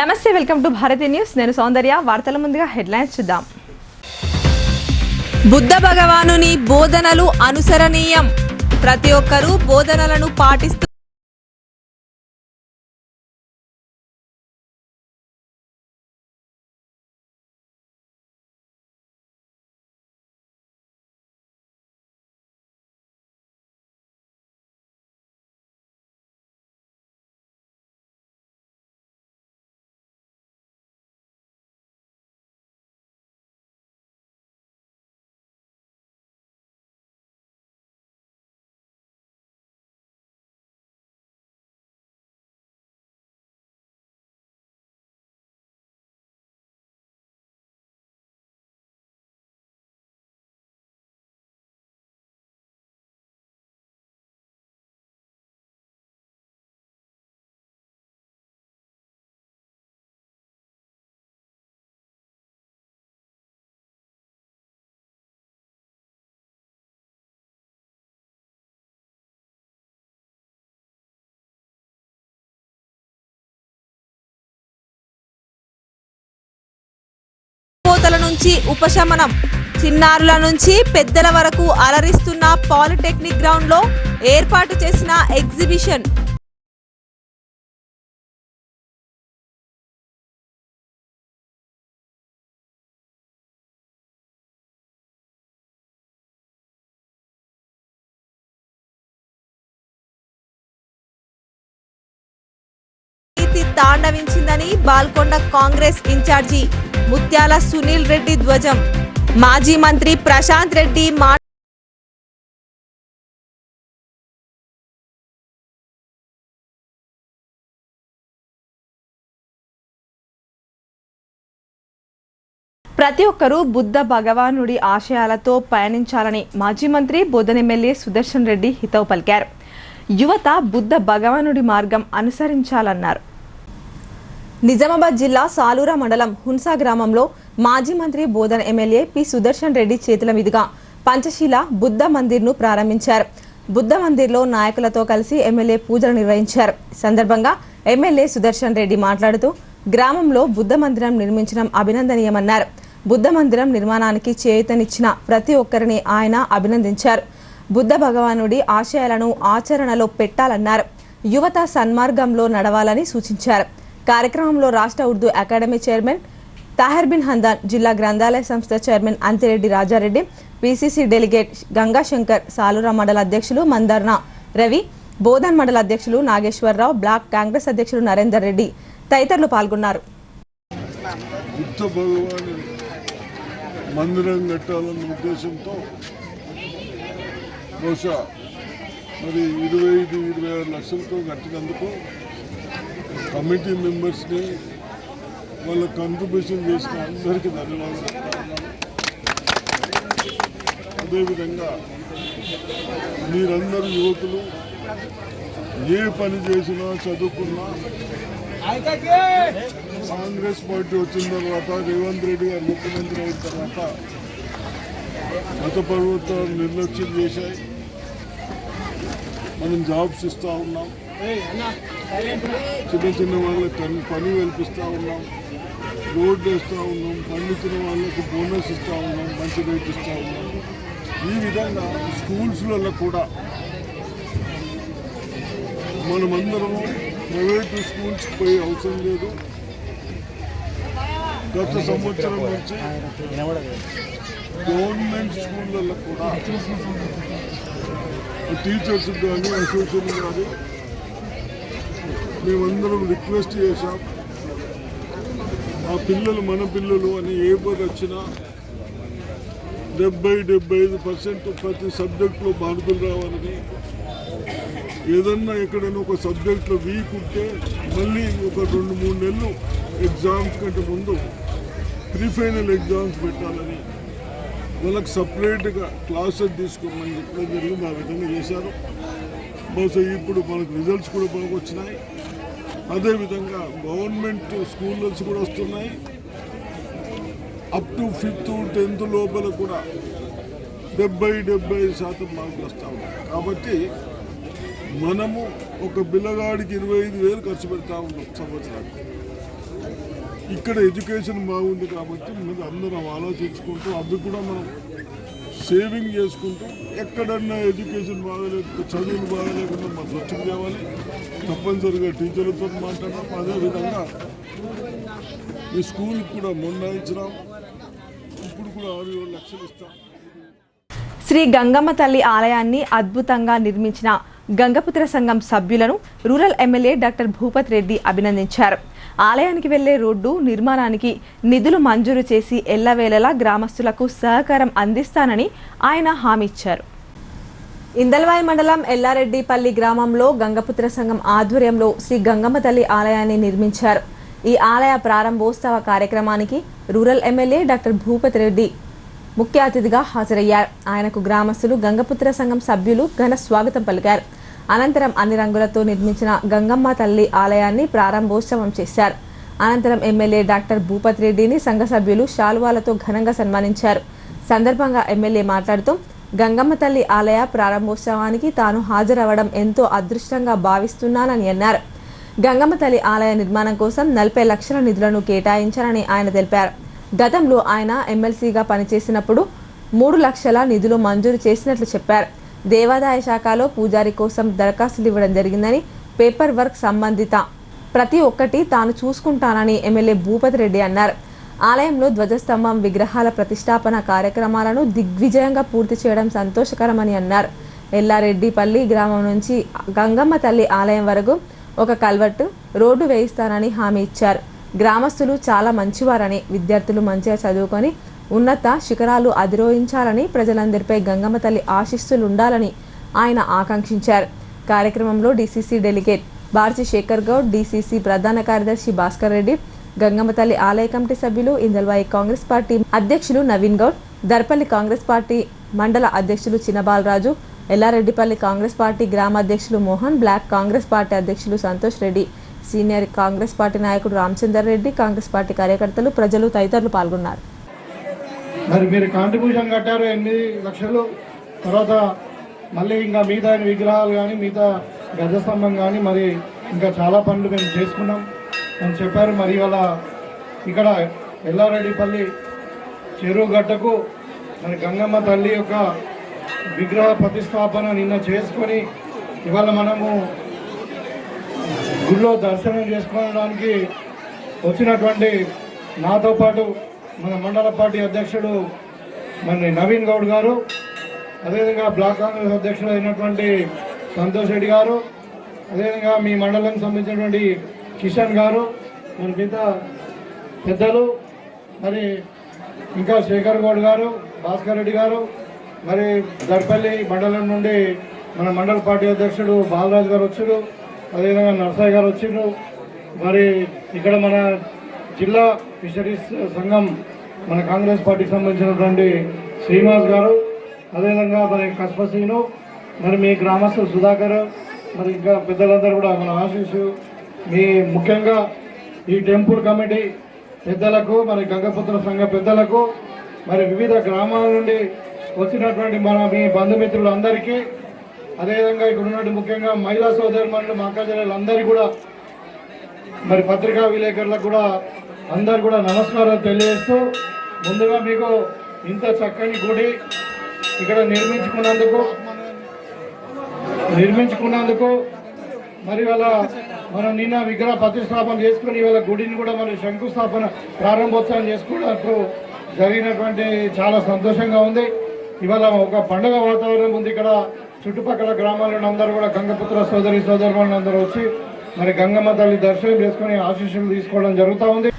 నమస్తే, welcome to Bharati news. నేను సౌందర్య. వార్తల ముందుగా హెడ్లైన్స్ చూద్దాం. బుద్ధ భగవానుని బోధనలు అనుసరణీయం. ప్రతి ఒక్కరూ బోధనలను పాటిస్తూ కోతల నుంచి ఉపశమనం. చిన్నారుల నుంచి పెద్దల వరకు అలరిస్తున్న పాలిటెక్నిక్ గ్రౌండ్ లో ఏర్పాటు చేసిన ఎగ్జిబిషన్. తాండవించిందని బాల్కొండ కాంగ్రెస్ ఇన్ఛార్జి ముత్యాల సునీల్ రెడ్డి ధ్వజం. మాజీ మంత్రి ప్రశాంత్ రెడ్డి ప్రతి ఒక్కరూ బుద్ధ భగవానుడి ఆశయాలతో పయనించాలని మాజీ మంత్రి బోధన్ ఎమ్మెల్యే సుదర్శన్ రెడ్డి హితవు పలికారు. యువత బుద్ధ భగవానుడి మార్గం అనుసరించాలన్నారు. నిజామాబాద్ జిల్లా సాలూరా మండలం హున్సా గ్రామంలో మాజీ మంత్రి బోధన్ ఎమ్మెల్యే పి సుదర్శన్ రెడ్డి చేతుల మీదుగా పంచశీల బుద్ధ మందిర్ను ప్రారంభించారు. బుద్ధ మందిర్లో నాయకులతో కలిసి ఎమ్మెల్యే పూజలు నిర్వహించారు. సందర్భంగా ఎమ్మెల్యే సుదర్శన్ రెడ్డి మాట్లాడుతూ గ్రామంలో బుద్ధ మందిరం నిర్మించడం అభినందనీయమన్నారు. బుద్ధ మందిరం నిర్మాణానికి చేయూతనిచ్చిన ప్రతి ఒక్కరిని ఆయన అభినందించారు. బుద్ధ భగవానుడి ఆశయాలను ఆచరణలో పెట్టాలన్నారు. యువత సన్మార్గంలో నడవాలని సూచించారు. కార్యక్రమంలో రాష్ట్ర Urdu academy chairman Tahir bin Hamdan, జిల్లా గ్రంథాలయ సంస్థ chairman Anthireddy Rajareddy, PCC delegate Gangashankar, Salura మండల అధ్యక్షులు మందర్న రవి, బోధన్ మండల అధ్యక్షులు నాగేశ్వరరావు, బ్లాక్ కాంగ్రెస్ అధ్యక్షులు నరేందర్ రెడ్డి తదితరులు పాల్గొన్నారు. మందిరం కట్టాలన్న ఉద్దేశంతో బహుశా మరి 25-26 లక్షలతో కట్టినందుకు కమిటీ మెంబర్స్ని వాళ్ళ కంట్రిబ్యూషన్ చేసిన అందరికీ ధన్యవాదాలు చెప్తున్నాను. అదేవిధంగా మీరందరూ యువకులు ఏ పని చేసినా చదువుకున్నా కాంగ్రెస్ పార్టీ వచ్చిన తర్వాత రేవంత్ రెడ్డి గారు ముఖ్యమంత్రి అయిన తర్వాత గత ప్రభుత్వాలు నిర్లక్ష్యం చేశాయి. మనం జాబ్స్ ఇస్తూ ఉన్నాం, చిన్న చిన్న వాళ్ళకి పని కల్పిస్తూ ఉన్నాం, రోడ్లు వేస్తూ ఉన్నాం, పండించిన వాళ్ళకి బోనస్ ఇస్తూ ఉన్నాం, మంచి రేట్ ఇస్తూ ఉన్నాం. ఈ విధంగా స్కూల్స్లలో కూడా మనమందరము ప్రైవేటు స్కూల్స్కి పోయే అవసరం లేదు. గత సంవత్సరం నుంచి గవర్నమెంట్ స్కూళ్ళల్లో కూడా టీచర్స్ కానీ అసోసియేషన్ కానీ మేమందరం రిక్వెస్ట్ చేశాం, ఆ పిల్లలు మన పిల్లలు అని ఏ పని వచ్చినా 70-75% ప్రతి సబ్జెక్టులో మార్కులు రావాలని. ఏదన్నా ఎక్కడైనా ఒక సబ్జెక్ట్లో వీక్ ఉంటే మళ్ళీ ఒక 2-3 నెలలు ఎగ్జామ్స్ కంటే ముందు ప్రీఫైనల్ ఎగ్జామ్స్ పెట్టాలని వాళ్ళకి సపరేట్గా క్లాసెస్ తీసుకోమని చెప్పడం జరిగింది. ఆ విధంగా చేశారు. బహుశా ఇప్పుడు మనకు రిజల్ట్స్ కూడా మనకు వచ్చినాయి. అదేవిధంగా గవర్నమెంట్ స్కూల్స్ కూడా వస్తున్నాయి. అప్ టు 5th 10th లోపల కూడా 70-75% మార్కులు వస్తూ ఉన్నాయి. కాబట్టి మనము ఒక పిల్లగాడికి 25,000 ఖర్చు పెడతా ఉన్నాం సంవత్సరానికి. ఇక్కడ ఎడ్యుకేషన్ బాగుంది కాబట్టి మీద అందరం ఆలోచించుకుంటూ అవి కూడా మనం సేవింగ్ చేసుకుంటూ ఎక్కడన్నా ఎడ్యుకేషన్ బాగాలేకపోతే చదువులు బాగాలేకుండా మనం స్వచ్ఛం చేయాలి. తప్పనిసరిగా టీచర్లతో మాట్లాడడం. అదేవిధంగా ఈ స్కూల్కి కూడా మొన్న ఇచ్చినాం, ఇప్పుడు కూడా 6-7 లక్షలు ఇస్తాం. శ్రీ గంగమ్మ తల్లి ఆలయాన్ని అద్భుతంగా నిర్మించిన గంగపుత్ర సంఘం సభ్యులను rural MLA doctor Bhupath Reddy అభినందించారు. ఆలయానికి వెళ్లే రోడ్డు నిర్మాణానికి నిధులు మంజూరు చేసి ఎల్లవేళలా గ్రామస్తులకు సహకారం అందిస్తానని ఆయన హామీ ఇచ్చారు. ఇందల్వాయి మండలం ఎల్లారెడ్డిపల్లి గ్రామంలో గంగపుత్ర సంఘం ఆధ్వర్యంలో శ్రీ గంగమ్మ తల్లి ఆలయాన్ని నిర్మించారు. ఈ ఆలయ ప్రారంభోత్సవ కార్యక్రమానికి rural MLA doctor Bhupath Reddy ముఖ్య అతిథిగా హాజరయ్యారు. ఆయనకు గ్రామస్తులు గంగపుత్ర సంఘం సభ్యులు ఘన స్వాగతం పలికారు. అనంతరం అన్ని రంగులతో నిర్మించిన గంగమ్మ తల్లి ఆలయాన్ని ప్రారంభోత్సవం చేశారు. అనంతరం ఎమ్మెల్యే డాక్టర్ భూపత్ రెడ్డిని సంఘ సభ్యులు శాలువాలతో ఘనంగా సన్మానించారు. సందర్భంగా ఎమ్మెల్యే మాట్లాడుతూ గంగమ్మ తల్లి ఆలయ ప్రారంభోత్సవానికి తాను హాజరవ్వడం ఎంతో అదృష్టంగా భావిస్తున్నానని అన్నారు. గంగమ్మ తల్లి ఆలయ నిర్మాణం కోసం 40 లక్షల నిధులను కేటాయించారని ఆయన తెలిపారు. గతంలో ఆయన ఎమ్మెల్సీగా పనిచేసినప్పుడు 3 లక్షల నిధులు మంజూరు చేసినట్లు చెప్పారు. దేవాదాయ శాఖలో పూజారి కోసం దరఖాస్తులు ఇవ్వడం జరిగిందని, పేపర్ వర్క్ సంబంధిత ప్రతి ఒక్కటి తాను చూసుకుంటానని ఎమ్మెల్యే భూపత్ రెడ్డి అన్నారు. ఆలయంలో ధ్వజస్తంభం, విగ్రహాల ప్రతిష్టాపన కార్యక్రమాలను దిగ్విజయంగా పూర్తి చేయడం సంతోషకరమని అన్నారు. ఎల్లారెడ్డిపల్లి గ్రామం నుంచి గంగమ్మ తల్లి ఆలయం వరకు ఒక కల్వర్టు రోడ్డు వేయిస్తానని హామీ ఇచ్చారు. గ్రామస్తులు చాలా మంచివారని, విద్యార్థులు మంచిగా చదువుకొని ఉన్నత శిఖరాలు అధిరోహించాలని, ప్రజలందరిపై గంగమ్మ తల్లి ఆశీస్సులు ఉండాలని ఆయన ఆకాంక్షించారు. కార్యక్రమంలో DCC delegate Barchi Shekar Goud, DCC ప్రధాన కార్యదర్శి భాస్కర్ రెడ్డి, గంగమ్మ తల్లి ఆలయ కమిటీ సభ్యులు, ఇందల్వాయి కాంగ్రెస్ పార్టీ అధ్యక్షులు నవీన్ గౌడ్, దర్పల్లి కాంగ్రెస్ పార్టీ మండల అధ్యక్షులు చిన్నబాలరాజు, ఎల్లారెడ్డిపల్లి కాంగ్రెస్ పార్టీ గ్రామ అధ్యక్షులు మోహన్, బ్లాక్ కాంగ్రెస్ పార్టీ అధ్యక్షులు సంతోష్ రెడ్డి, సీనియర్ కాంగ్రెస్ పార్టీ నాయకుడు రామచందర్ రెడ్డి, కాంగ్రెస్ పార్టీ కార్యకర్తలు, ప్రజలు తదితరులు పాల్గొన్నారు. మరి మీరు కాంట్రిబ్యూషన్ కట్టారు 8 లక్షలు. తర్వాత మళ్ళీ ఇంకా మిగతా విగ్రహాలు కానీ, మిగతా గజస్తంభం కానీ, మరి ఇంకా చాలా పనులు మేము చేసుకున్నాం అని చెప్పారు. మరి ఇవాళ ఇక్కడ ఎల్లారెడ్డిపల్లి చెరువు గట్టకు మరి గంగమ్మ తల్లి యొక్క విగ్రహ ప్రతిష్టాపన నిన్న చేసుకొని ఇవాళ మనము గుళ్ళో దర్శనం చేసుకోవడానికి వచ్చినటువంటి నాతో పాటు మన మండల పార్టీ అధ్యక్షుడు మన నవీన్ గౌడ్ గారు, అదేవిధంగా బ్లాక్ కాంగ్రెస్ అధ్యక్షుడు అయినటువంటి సంతోష్ రెడ్డి గారు, అదేవిధంగా మీ మండలానికి సంబంధించినటువంటి కిషన్ గారు, మన మిగతా పెద్దలు, మరి ఇంకా శేఖర్ గౌడ్ గారు, భాస్కర్ రెడ్డి గారు, మరి దర్పల్లి మండలం నుండి మన మండల పార్టీ అధ్యక్షుడు బాలరాజు గారు వచ్చారు, అదేవిధంగా నర్సయ్య గారు వచ్చిండ్రు. మరి ఇక్కడ మన జిల్లా ఫిషరీస్ సంఘం మన కాంగ్రెస్ పార్టీకి సంబంధించినటువంటి శ్రీనివాస్ గారు, అదేవిధంగా మరి కస్పసీను, మరి మీ గ్రామస్తులు సుధాకర్, మరి ఇంకా పెద్దలందరూ కూడా మన ఆశీస్సు, మీ ముఖ్యంగా ఈ టెంపుల్ కమిటీ పెద్దలకు, మరి గంగపుత్ర సంఘ పెద్దలకు, మరి వివిధ గ్రామాల నుండి వచ్చినటువంటి మన మీ బంధుమిత్రులందరికీ, అదేవిధంగా ఇక్కడ ఉన్నటువంటి ముఖ్యంగా మహిళా సోదరుమణులు, మా అక్కచెల్లెలందరికీ కూడా, మరి పత్రికా విలేకరులకు కూడా అందరు కూడా నమస్కారాలు తెలియజేస్తూ, ముందుగా మీకు ఇంత చక్కని గుడి ఇక్కడ నిర్మించుకున్నందుకు మరి ఇవాళ మనం నిన్న విగ్రహ ప్రతిష్టాపన చేసుకుని ఇవాళ గుడిని కూడా మనం శంకుస్థాపన ప్రారంభోత్సవం చేసుకోవడానికి జరిగినటువంటి చాలా సంతోషంగా ఉంది. ఇవాళ ఒక పండుగ వాతావరణం ఉంది. ఇక్కడ చుట్టుపక్కల గ్రామాలను అందరూ కూడా గంగపుత్ర సోదరులు అందరూ వచ్చి మరి గంగమ్మ తల్లి దర్శనం చేసుకుని ఆశీస్సులు తీసుకోవడం జరుగుతూ ఉంది.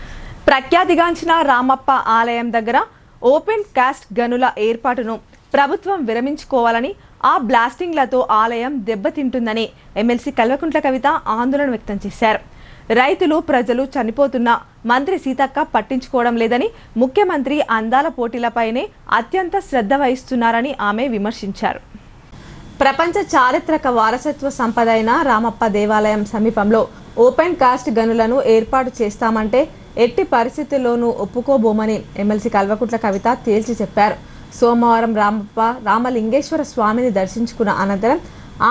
ప్రఖ్యాతిగాంచిన రామప్ప ఆలయం దగ్గర ఓపెన్ కాస్ట్ గనుల ఏర్పాటును ప్రభుత్వం విరమించుకోవాలని, ఆ బ్లాస్టింగ్లతో ఆలయం దెబ్బతింటుందని ఎమ్మెల్సీ కల్వకుంట్ల కవిత ఆందోళన వ్యక్తం చేశారు. రైతులు, ప్రజలు చనిపోతున్నా మంత్రి సీతక్క పట్టించుకోవడం లేదని, ముఖ్యమంత్రి అందాల పోటీలపైనే అత్యంత శ్రద్ధ వహిస్తున్నారని ఆమె విమర్శించారు. ప్రపంచ చారిత్రక వారసత్వ సంపద అయిన రామప్ప దేవాలయం సమీపంలో ఓపెన్ కాస్ట్ గనులను ఏర్పాటు చేస్తామంటే ఎట్టి పరిస్థితుల్లోనూ ఒప్పుకోబోమని ఎమ్మెల్సీ కల్వకుంట్ల కవిత తేల్చి చెప్పారు. సోమవారం రామప్ప రామలింగేశ్వర స్వామిని దర్శించుకున్న అనంతరం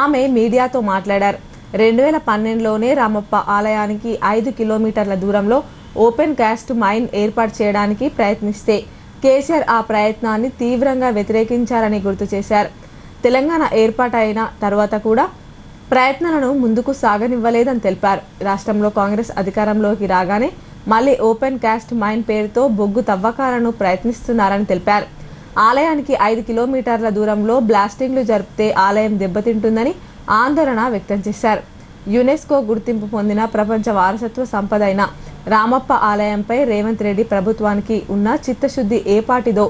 ఆమె మీడియాతో మాట్లాడారు. 2012లోనే రామప్ప ఆలయానికి 5 కిలోమీటర్ల దూరంలో ఓపెన్ కాస్ట్ మైన్ ఏర్పాటు చేయడానికి ప్రయత్నిస్తే కేసీఆర్ ఆ ప్రయత్నాన్ని తీవ్రంగా వ్యతిరేకించారని గుర్తు చేశారు. తెలంగాణ ఏర్పాటు అయిన తర్వాత కూడా ప్రయత్నాలను ముందుకు సాగనివ్వలేదని తెలిపారు. రాష్ట్రంలో కాంగ్రెస్ అధికారంలోకి రాగానే మళ్లీ ఓపెన్ కాస్ట్ మైన్ పేరుతో బొగ్గు తవ్వకాలను ప్రయత్నిస్తున్నారని తెలిపారు. ఆలయానికి 5 కిలోమీటర్ల దూరంలో బ్లాస్టింగ్లు జరిపితే ఆలయం దెబ్బతింటుందని ఆందోళన వ్యక్తం చేశారు. యునెస్కో గుర్తింపు పొందిన ప్రపంచ వారసత్వ సంపద అయిన రామప్ప ఆలయంపై రేవంత్ రెడ్డి ప్రభుత్వానికి ఉన్న చిత్తశుద్ధి ఏపాటిదో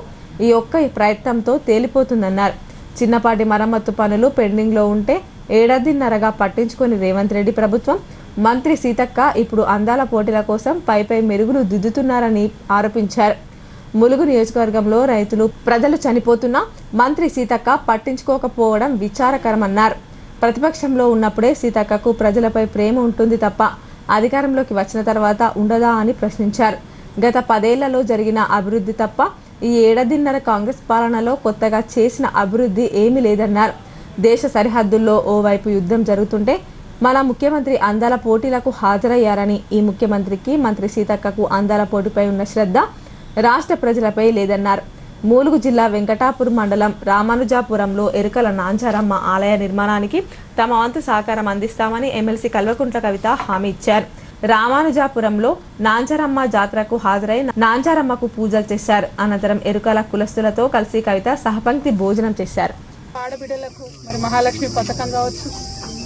ఈ ఒక్క ప్రయత్నంతో తేలిపోతుందన్నారు. చిన్నపాటి మరమ్మత్తు పనులు పెండింగ్లో ఉంటే ఏడాదిన్నరగా పట్టించుకొని రేవంత్ రెడ్డి ప్రభుత్వం, మంత్రి సీతక్క ఇప్పుడు అందాల పోటీల కోసం పై మెరుగులు దిద్దుతున్నారని ఆరోపించారు. ములుగు నియోజకవర్గంలో రైతులు, ప్రజలు చనిపోతున్నా మంత్రి సీతక్క పట్టించుకోకపోవడం విచారకరమన్నారు. ప్రతిపక్షంలో ఉన్నప్పుడే సీతక్కకు ప్రజలపై ప్రేమ ఉంటుంది తప్ప అధికారంలోకి వచ్చిన తర్వాత ఉండదా అని ప్రశ్నించారు. గత 10 ఏళ్లలో జరిగిన అభివృద్ధి తప్ప ఈ ఏడాదిన్నర కాంగ్రెస్ పాలనలో కొత్తగా చేసిన అభివృద్ధి ఏమీ లేదన్నారు. దేశ సరిహద్దుల్లో ఓవైపు యుద్ధం జరుగుతుంటే మన ముఖ్యమంత్రి అందాల పోటీలకు హాజరయ్యారని, ఈ ముఖ్యమంత్రికి మంత్రి సీతక్కకు అందాల పోటీపై ఉన్న శ్రద్ధ రాష్ట్ర ప్రజలపై లేదన్నారు. ములుగు జిల్లా వెంకటాపూర్ మండలం రామానుజాపురంలో ఎరుకల నాంచారమ్మ ఆలయ నిర్మాణానికి తమ వంతు సహకారం అందిస్తామని ఎమ్మెల్సీ కల్వకుంట్ల కవిత హామీ ఇచ్చారు. రామానుజాపురంలో నాంచారమ్మ జాతరకు హాజరై నాంచారమ్మకు పూజలు చేశారు. అనంతరం ఎరుకల కులస్తులతో కలిసి కవిత సహపంక్తి భోజనం చేశారు. ఆడబిడ్డలకు మరి మహాలక్ష్మి పథకం కావచ్చు,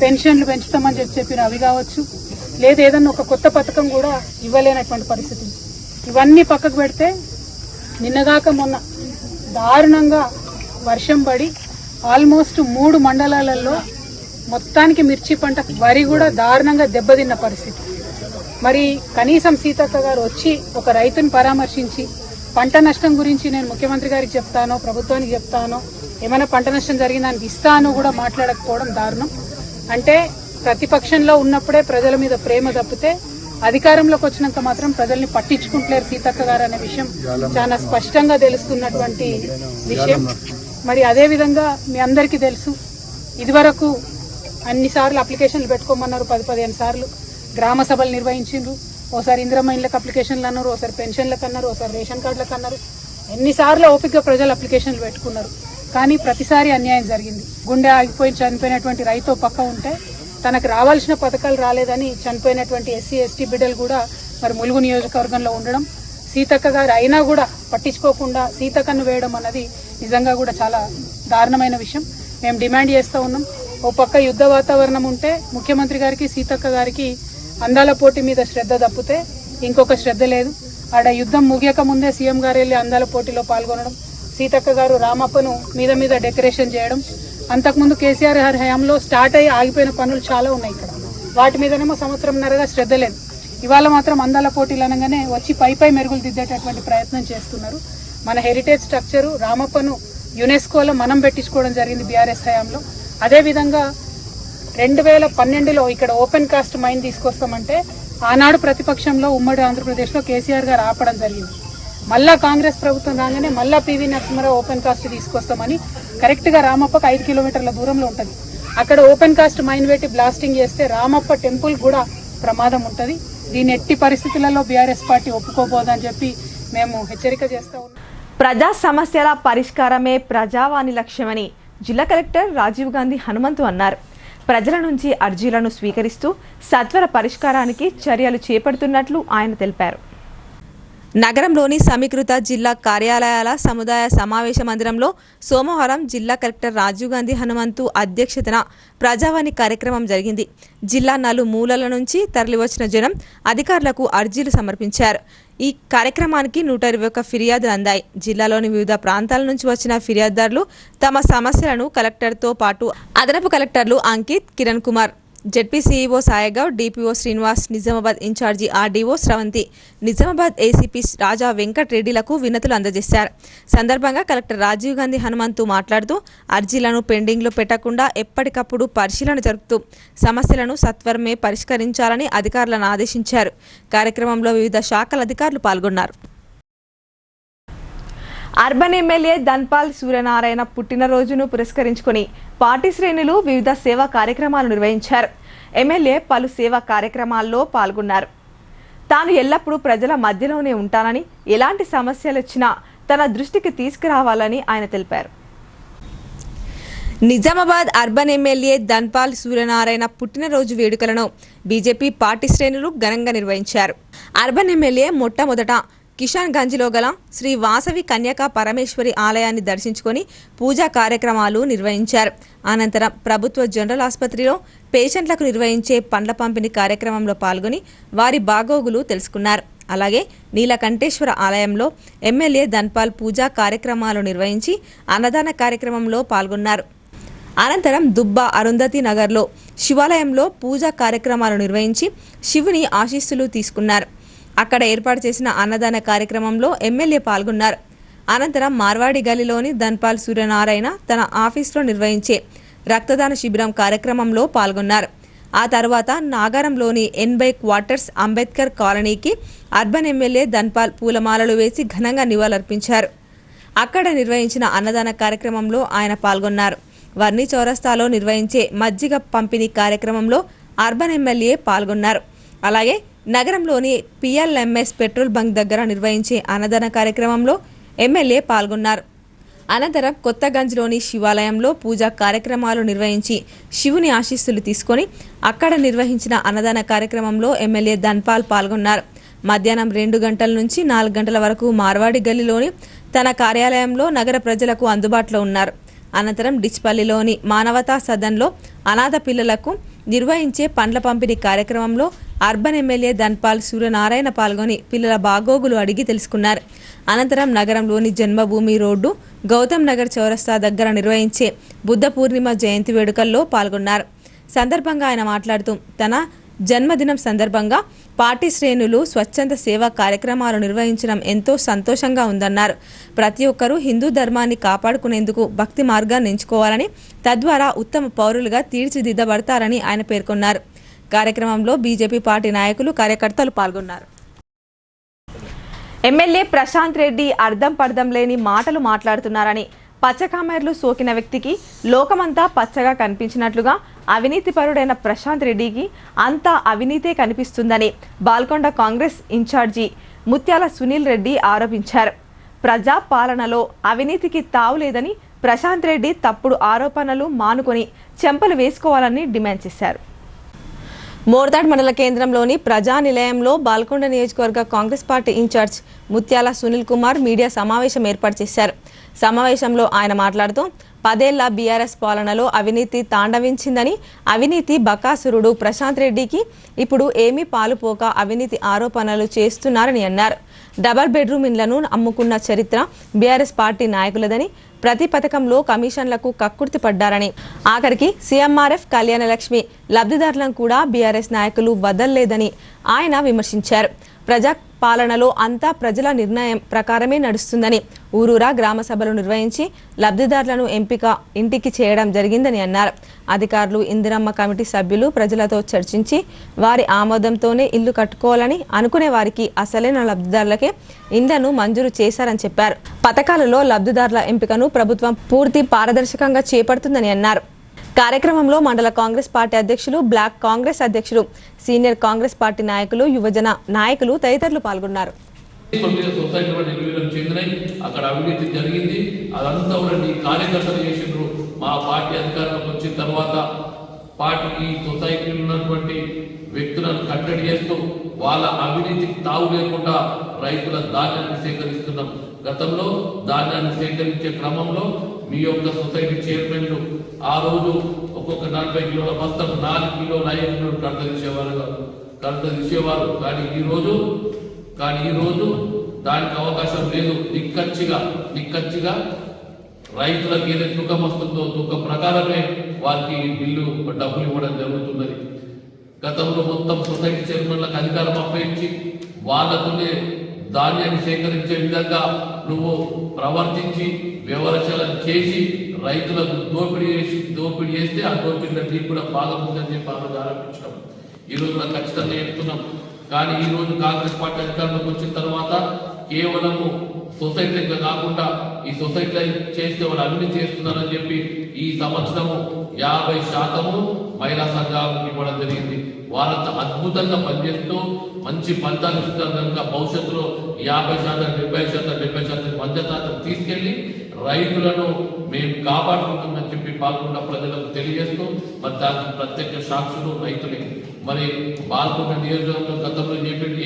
పెన్షన్లు పెంచుతామని చెప్పిన అవి కావచ్చు, లేదా ఏదన్నా ఒక కొత్త పథకం కూడా ఇవ్వలేనటువంటి పరిస్థితి. ఇవన్నీ పక్కకు పెడితే నిన్నగాక మొన్న దారుణంగా వర్షం పడి ఆల్మోస్ట్ 3 మండలాలలో మొత్తానికి మిర్చి పంట, వరి కూడా దారుణంగా దెబ్బతిన్న పరిస్థితి. మరి కనీసం సీతక్క గారు వచ్చి ఒక రైతుని పరామర్శించి పంట నష్టం గురించి నేను ముఖ్యమంత్రి గారికి చెప్తానో, ప్రభుత్వానికి చెప్తానో, ఏమైనా పంట నష్టం జరిగిందానికి ఇస్తానో కూడా మాట్లాడకపోవడం దారుణం. అంటే ప్రతిపక్షంలో ఉన్నప్పుడే ప్రజల మీద ప్రేమ తప్పితే అధికారంలోకి వచ్చినాక మాత్రం ప్రజల్ని పట్టించుకుంటలేరు సీతక్క గారు అనే విషయం చాలా స్పష్టంగా తెలుస్తున్నటువంటి విషయం. మరి అదే విధంగా మీ అందరికీ తెలుసు, ఇదివరకు అన్నిసార్లు అప్లికేషన్లు పెట్టుకోమన్నారు, 10-15 సార్లు గ్రామ సభలు నిర్వహించిండ్రు. ఓసారి ఇందిరమ్మ ఇళ్ళకి అప్లికేషన్లు అన్నారు, ఓసారి పెన్షన్లకు అన్నారు, ఓసారి రేషన్ కార్డులకు అన్నారు. ఎన్నిసార్లు ఓపికగా ప్రజలు అప్లికేషన్లు పెట్టుకున్నారు. కానీ ప్రతిసారి అన్యాయం జరిగింది. గుండె ఆగిపోయి చనిపోయినటువంటి రైతు పక్క ఉంటే తనకు రావాల్సిన పథకాలు రాలేదని చనిపోయినటువంటి ఎస్సీ ఎస్టీ బిడ్డలు కూడా మరి ములుగు నియోజకవర్గంలో ఉండడం, సీతక్క గారు అయినా కూడా పట్టించుకోకుండా సీతక్కను వేయడం అన్నది నిజంగా కూడా చాలా దారుణమైన విషయం. మేము డిమాండ్ చేస్తూ ఉన్నాం. ఓ పక్క యుద్ధ వాతావరణం ఉంటే ముఖ్యమంత్రి గారికి, సీతక్క గారికి అందాల పోటీ మీద శ్రద్ధ తప్పితే ఇంకొక శ్రద్ధ లేదు. ఆడ యుద్ధం ముగియక ముందే సీఎం గారు వెళ్ళి అందాల పోటీలో పాల్గొనడం, సీతక్క గారు రామప్పను మీద డెకరేషన్ చేయడం, అంతకుముందు కేసీఆర్ హయాంలో స్టార్ట్ అయ్యి ఆగిపోయిన పనులు చాలా ఉన్నాయి ఇక్కడ. వాటి మీదనేమో సంవత్సరంన్నరగా శ్రద్ధ లేదు. ఇవాళ మాత్రం అందాల పోటీలు అనగానే వచ్చి పై మెరుగులు దిద్దేటటువంటి ప్రయత్నం చేస్తున్నారు. మన హెరిటేజ్ స్ట్రక్చరు రామప్పను యునెస్కోలో మనం పెట్టించుకోవడం జరిగింది బీఆర్ఎస్ హయాంలో. అదేవిధంగా 2012లో ఇక్కడ ఓపెన్ కాస్ట్ మైన్ తీసుకొస్తామంటే ఆనాడు ప్రతిపక్షంలో ఉమ్మడి ఆంధ్రప్రదేశ్లో కేసీఆర్ గారు ఆపడం జరిగింది. మళ్ళా కాంగ్రెస్ ప్రభుత్వం రాగానే మళ్ళా పివి నరసింహారావు ఓపెన్ కాస్ట్ తీసుకొస్తామని కరెక్ట్గా రామప్పకు 5 కిలోమీటర్ల దూరంలో ఉంటుంది. అక్కడ ఓపెన్ కాస్ట్ మైన్ పెట్టి బ్లాస్టింగ్ చేస్తే రామప్ప టెంపుల్ కూడా ప్రమాదం ఉంటుంది. దీన్ని ఎట్టి పరిస్థితులలో బీఆర్ఎస్ పార్టీ ఒప్పుకోబోదని చెప్పి మేము హెచ్చరిక చేస్తా ఉన్నాం. ప్రజా సమస్యల పరిష్కారమే ప్రజావాణి లక్ష్యమని జిల్లా కలెక్టర్ రాజీవ్ గాంధీ హనుమంతు అన్నారు. ప్రజల నుంచి అర్జీలను స్వీకరిస్తూ సత్వర పరిష్కారానికి చర్యలు చేపడుతున్నట్లు ఆయన తెలిపారు. నగరంలోని సమీకృత జిల్లా కార్యాలయాల సముదాయ సమావేశ మందిరంలో సోమవారం జిల్లా కలెక్టర్ రాజీవ్ గాంధీ హనుమంతు అధ్యక్షతన ప్రజావాణి కార్యక్రమం జరిగింది. జిల్లా నలుమూలల నుంచి తరలివచ్చిన జనం అధికారులకు అర్జీలు సమర్పించారు. ఈ కార్యక్రమానికి 121 ఫిర్యాదులు అందాయి. జిల్లాలోని వివిధ ప్రాంతాల నుంచి వచ్చిన ఫిర్యాదుదారులు తమ సమస్యలను కలెక్టర్తో పాటు అదనపు కలెక్టర్లు Ankit, Kiran Kumar, ZP CEO Sayagoud, DPO Srinivas, Nizamabad incharge RDO Sravanthi, Nizamabad ACP Raja Venkat రెడ్డిలకు వినతులు అందజేశారు. సందర్భంగా కలెక్టర్ రాజీవ్ గాంధీ హనుమంతు మాట్లాడుతూ అర్జీలను పెండింగ్లో పెట్టకుండా ఎప్పటికప్పుడు పరిశీలన జరుపుతూ సమస్యలను సత్వరమే పరిష్కరించాలని అధికారులను ఆదేశించారు. కార్యక్రమంలో వివిధ శాఖల అధికారులు పాల్గొన్నారు. అర్బన్ ఎమ్మెల్యే ధన్పాల్ సూర్యనారాయణ పుట్టినరోజును పురస్కరించుకుని పార్టీ శ్రేణులు వివిధ సేవా కార్యక్రమాలు నిర్వహించారు. ఎమ్మెల్యే పలు సేవా కార్యక్రమాల్లో పాల్గొన్నారు. తాను ఎల్లప్పుడూ ప్రజల మధ్యలోనే ఉంటానని, ఎలాంటి సమస్యలు వచ్చినా తన దృష్టికి తీసుకురావాలని ఆయన తెలిపారు. నిజామాబాద్ అర్బన్ ఎమ్మెల్యే ధన్పాల్ సూర్యనారాయణ పుట్టినరోజు వేడుకలను బీజేపీ పార్టీ శ్రేణులు ఘనంగా నిర్వహించారు. అర్బన్ ఎమ్మెల్యే మొట్టమొదట కిషాన్ గంజ్లో గల శ్రీ వాసవి కన్యకా పరమేశ్వరి ఆలయాన్ని దర్శించుకొని పూజా కార్యక్రమాలు నిర్వహించారు. అనంతరం ప్రభుత్వ జనరల్ ఆసుపత్రిలో పేషెంట్లకు నిర్వహించే పండ్ల పంపిణీ కార్యక్రమంలో పాల్గొని వారి బాగోగులు తెలుసుకున్నారు. అలాగే నీలకంఠేశ్వర ఆలయంలో ఎమ్మెల్యే ధన్పాల్ పూజా కార్యక్రమాలు నిర్వహించి అన్నదాన కార్యక్రమంలో పాల్గొన్నారు. అనంతరం దుబ్బా అరుంధతి నగర్లో శివాలయంలో పూజా కార్యక్రమాలు నిర్వహించి శివుని ఆశీస్సులు తీసుకున్నారు. అక్కడ ఏర్పాటు చేసిన అన్నదాన కార్యక్రమంలో ఎమ్మెల్యే పాల్గొన్నారు. అనంతరం మార్వాడి గల్లీలోని ధన్పాల్ సూర్యనారాయణ తన ఆఫీసులో నిర్వహించే రక్తదాన శిబిరం కార్యక్రమంలో పాల్గొన్నారు. ఆ తర్వాత నాగారంలోని 80 క్వార్టర్స్ అంబేద్కర్ కాలనీకి అర్బన్ ఎమ్మెల్యే ధన్పాల్ పూలమాలలు వేసి ఘనంగా నివాళులర్పించారు. అక్కడ నిర్వహించిన అన్నదాన కార్యక్రమంలో ఆయన పాల్గొన్నారు. వర్ణి చౌరస్తాలో నిర్వహించే మజ్జిగ పంపిణీ కార్యక్రమంలో అర్బన్ ఎమ్మెల్యే పాల్గొన్నారు. అలాగే నగరంలోని పిఎల్ఎంఎస్ పెట్రోల్ బంక్ దగ్గర నిర్వహించే అన్నదాన కార్యక్రమంలో ఎమ్మెల్యే పాల్గొన్నారు. అనంతరం కొత్తగంజ్లోని శివాలయంలో పూజా కార్యక్రమాలు నిర్వహించి శివుని ఆశీస్సులు తీసుకొని అక్కడ నిర్వహించిన అన్నదాన కార్యక్రమంలో ఎమ్మెల్యే ధన్పాల్ పాల్గొన్నారు. మధ్యాహ్నం 2 గంటల నుంచి 4 గంటల వరకు మార్వాడి గల్లీలోని తన కార్యాలయంలో నగర ప్రజలకు అందుబాటులో ఉన్నారు. అనంతరం డిచ్పల్లిలోని మానవతా సదన్లో అనాథ పిల్లలకు నిర్వహించే పండ్ల పంపిణీ కార్యక్రమంలో అర్బన్ ఎమ్మెల్యే ధన్పాల్ సూర్యనారాయణ పాల్గొని పిల్లల బాగోగులు అడిగి తెలుసుకున్నారు. అనంతరం నగరంలోని జన్మభూమి రోడ్డు గౌతమ్ నగర్ చౌరస్తా దగ్గర నిర్వహించే బుద్ధ పూర్ణిమ జయంతి వేడుకల్లో పాల్గొన్నారు. సందర్భంగా ఆయన మాట్లాడుతూ తన జన్మదినం సందర్భంగా పార్టీ శ్రేణులు స్వచ్ఛంద సేవా కార్యక్రమాలు నిర్వహించడం ఎంతో సంతోషంగా ఉందన్నారు. ప్రతి ఒక్కరూ హిందూ ధర్మాన్ని కాపాడుకునేందుకు భక్తి మార్గాన్ని ఎంచుకోవాలని, తద్వారా ఉత్తమ పౌరులుగా తీర్చిదిద్దబడతారని ఆయన పేర్కొన్నారు. కార్యక్రమంలో బీజేపీ పార్టీ నాయకులు, కార్యకర్తలు పాల్గొన్నారు. ఎమ్మెల్యే ప్రశాంత్ రెడ్డి అర్థం పర్థం లేని మాటలు మాట్లాడుతున్నారని, పచ్చకామెర్లు సోకిన వ్యక్తికి లోకమంతా పచ్చగా కనిపించినట్లుగా అవినీతిపరుడైన ప్రశాంత్ రెడ్డికి అంతా అవినీతే కనిపిస్తుందని బాల్కొండ కాంగ్రెస్ ఇన్ఛార్జి ముత్యాల సునీల్ రెడ్డి ఆరోపించారు. ప్రజా పాలనలో అవినీతికి తావులేదని ప్రశాంత్ రెడ్డి తప్పుడు ఆరోపణలు మానుకొని చెంపలు వేసుకోవాలని డిమాండ్ చేశారు. మోర్తాడ్ మండల కేంద్రంలోని ప్రజా నిలయంలో బాల్కొండ నియోజకవర్గ కాంగ్రెస్ పార్టీ ఇన్ఛార్జ్ ముత్యాల సునీల్ కుమార్ మీడియా సమావేశం ఏర్పాటు చేశారు. సమావేశంలో ఆయన మాట్లాడుతూ 10 ఏళ్ల బీఆర్ఎస్ పాలనలో అవినీతి తాండవించిందని, అవినీతి బకాసురుడు ప్రశాంత్ రెడ్డికి ఇప్పుడు ఏమీ పాలుపోక అవినీతి ఆరోపణలు చేస్తున్నారని అన్నారు. డబల్ బెడ్రూమ్ ఇండ్లను అమ్ముకున్న చరిత్ర బీఆర్ఎస్ పార్టీ నాయకులదని, ప్రతి పథకంలో కమిషన్లకు కక్కుర్తి పడ్డారని, ఆఖరికి సీఎంఆర్ఎఫ్ కళ్యాణలక్ష్మి లబ్ధిదారులను కూడా బీఆర్ఎస్ నాయకులు వదల్లేదని ఆయన విమర్శించారు. ప్రజా పాలనలో అంతా ప్రజల నిర్ణయం ప్రకారమే నడుస్తుందని, ఊరూరా గ్రామ సభలు నిర్వహించి లబ్ధిదారులను ఎంపిక ఇంటికి చేయడం జరిగిందని అన్నారు. అధికారులు, ఇందిరమ్మ కమిటీ సభ్యులు ప్రజలతో చర్చించి వారి ఆమోదంతోనే ఇల్లు కట్టుకోవాలని అనుకునే వారికి అసలైన లబ్ధిదారులకే ఇండ్లను మంజూరు చేశారని చెప్పారు. పథకాలలో లబ్ధిదారుల ఎంపికను ప్రభుత్వం పూర్తి పారదర్శకంగా చేపడుతుందని అన్నారు. కార్యక్రమంలో మండల కాంగ్రెస్ పార్టీ అధ్యక్షులు, బ్లాక్ కాంగ్రెస్ అధ్యక్షులు, సీనియర్ కాంగ్రెస్ పార్టీ నాయకులు, యువజన నాయకులు తదితరులు పాల్గొన్నారు. అక్కడ అవినీతి జరిగింది. అదంతా కూడా నీ కార్యకర్తలు చేసిండ్రు. మా పార్టీ అధికారంలోకి వచ్చిన తర్వాత పార్టీకి సొసైటీలో ఉన్నటువంటి వ్యక్తులను కట్టడి చేస్తూ వాళ్ళ అవినీతికి తావు లేకుండా రైతుల ధాన్యాన్ని సేకరిస్తున్నాం. గతంలో ధాన్యాన్ని సేకరించే క్రమంలో మీ యొక్క సొసైటీ చైర్మన్లు ఆ రోజు ఒక్కొక్క 40 కిలోల బస్తాలు 4 కిలోలు 5 కిలోలు కడత తీసేవారు. కానీ ఈ రోజు దానికి అవకాశం లేదు. నిక్కచ్చిగా రైతులకు ఏదైతే తూకం వస్తుందో తూకం ప్రకారమే వారికి బిల్లు డబ్బులు ఇవ్వడం జరుగుతున్నది. గతంలో మొత్తం సొసైటీ చైర్మన్లకు అధికారం అప్పగించి వాళ్ళతోనే ధాన్యాన్ని సేకరించే విధంగా నువ్వు ప్రవర్తించి వ్యవరచన చేసి రైతులకు దోపిడీ చేస్తే ఆ దోపిడీలో నీకు కూడా భాగం ఉందని చెప్పి ఆరోపించడం ఈ రోజు ఖచ్చితంగా చెప్తున్నాం. కానీ ఈ రోజు కాంగ్రెస్ పార్టీ అధికారంలోకి వచ్చిన తర్వాత కేవలము సొసైటీగా కాకుండా ఈ సొసైటీలో చేస్తే వాళ్ళు అవినీతి చేస్తున్నారని చెప్పి ఈ సంవత్సరము 50% మహిళా సంఘాలకు ఇవ్వడం జరిగింది. వారంతా అద్భుతంగా పనిచేస్తూ మంచి ఫలితాలు ఇస్తున్నారు కనుక భవిష్యత్తులో 50%, 70%, 100% తీసుకెళ్లి రైతులను మేము కాపాడుకుంటామని చెప్పి పాల్గొన్న ప్రజలకు తెలియజేస్తూ మరి దానికి ప్రత్యక్ష సాక్షులు రైతులే. మరి పాల్గొన్న నియోజకవర్గం గతంలో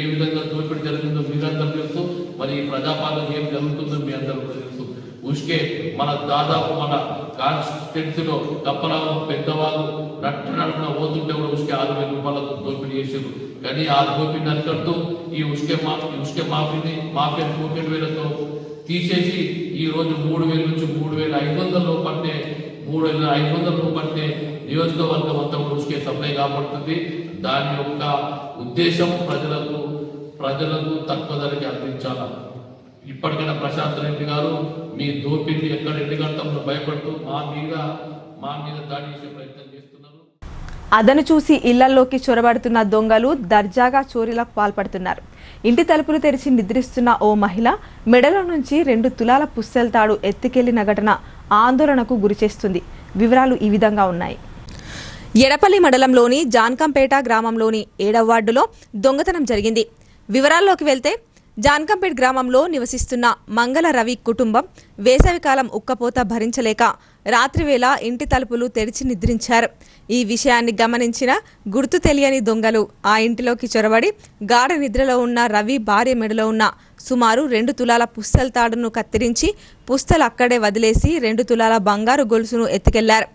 ఏ విధంగా దోపిడీ జరిగిందో మీరందరూ తెలుసు. మరి ఈ ప్రజాపాలన ఏం జరుగుతుందో మీ అందరూ తెలుసు. ఉష్కే మన దాదాపు మన కాన్స్టిట్యున్సీలో కప్పలాలు పెద్దవాళ్ళు నడుపున పోతుంటే కూడా ఉష్కే 6,000 రూపాయలకు దోపిడీ చేశారు. కానీ ఆ దోపిడీని అరికడుతూ ఈ ఉష్కే మాఫియాని 1,000,000తో తీసేసి ఈ రోజు 3,000 నుంచి 3,500 పట్టే 3,500 పట్టే నియోజకవర్గం అంతా కూడా ఉష్కే సప్లై కాబడుతుంది. దాని యొక్క ఉద్దేశం ప్రజలకు తక్కువ ధరకి అందించాలి. ఇప్పటికైనా ప్రశాంత్ రెడ్డి గారు మీ దోపిడీ ఎక్కడ ఎండుగడతంలో భయపడుతూ మా మీద దాడి చేసే ప్రయత్నం చేస్తున్నారు. అదను చూసి ఇళ్లలోకి చొరబడుతున్న దొంగలు దర్జాగా చోరీలకు పాల్పడుతున్నారు. ఇంటి తలుపులు తెరిచి నిద్రిస్తున్న ఓ మహిళ మెడలో నుంచి 2 తులాల పుస్తెల తాడు ఎత్తుకెళ్లిన ఘటన ఆందోళనకు గురిచేస్తుంది. వివరాలు ఈ విధంగా ఉన్నాయి. ఎడపల్లి మండలంలోని జాన్కంపేట గ్రామంలోని 7వ వార్డులో దొంగతనం జరిగింది. వివరాల్లోకి వెళ్తే జాన్కంపేట్ గ్రామంలో నివసిస్తున్న మంగళ రవి కుటుంబం వేసవికాలం ఉక్కపోత భరించలేక రాత్రివేళ ఇంటి తలుపులు తెరిచి నిద్రించారు. ఈ విషయాన్ని గమనించిన గుర్తు తెలియని దొంగలు ఆ ఇంటిలోకి చొరబడి గాఢ నిద్రలో ఉన్న రవి భార్య మెడలో ఉన్న సుమారు 2 తులాల పుస్తెల తాడును కత్తిరించి పుస్తలు అక్కడే వదిలేసి 2 తులాల బంగారు గొలుసును ఎత్తుకెళ్లారు.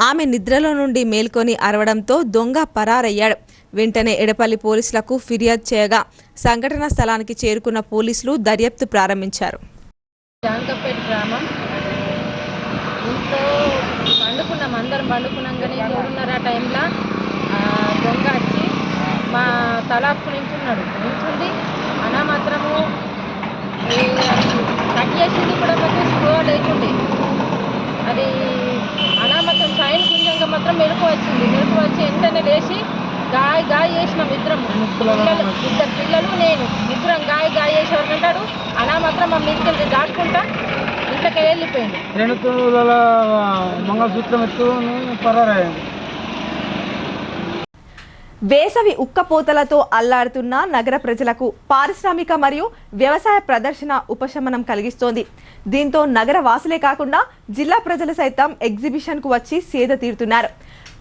ఆమె నిద్రలో నుండి మేల్కొని అరవడంతో దొంగ పరారయ్యాడు. వెంటనే ఎడపల్లి పోలీసులకు ఫిర్యాదు చేయగా సంఘటనా స్థలానికి చేరుకున్న పోలీసులు దర్యాప్తు ప్రారంభించారు. జాన్కంపేట గ్రామం ఇంట్లో అందరం పండుకున్నాం కానీ 3:30 టైంలో దొంగ వచ్చి మా తలాపు నించుండి అనా మాత్రము కట్ చేసింది కూడా మాకు స్పృహ లేకుండే. అది అనా మాత్రం సైన్ గుంజంగా మాత్రం మెలకు వచ్చి వెంటనే లేచి గాయ చేసినాం ఇద్దరము. 2 పిల్లలు నేను ఇద్దరం గాయ చేసేవారంటాడు. అనా మాత్రం మా మీదకి దాటుకుంటా ఇంట్లోకి వెళ్ళిపోయింది. 2 తులాల మంగళసూత్రం ఎత్తుకొని పరారయ్యింది. వేసవి ఉక్కపోతలతో అల్లాడుతున్న నగర ప్రజలకు పారిశ్రామిక మరియు వ్యవసాయ ప్రదర్శన ఉపశమనం కలిగిస్తోంది. దీంతో నగర వాసులే కాకుండా జిల్లా ప్రజలు సైతం ఎగ్జిబిషన్కు వచ్చి సేద తీరుతున్నారు.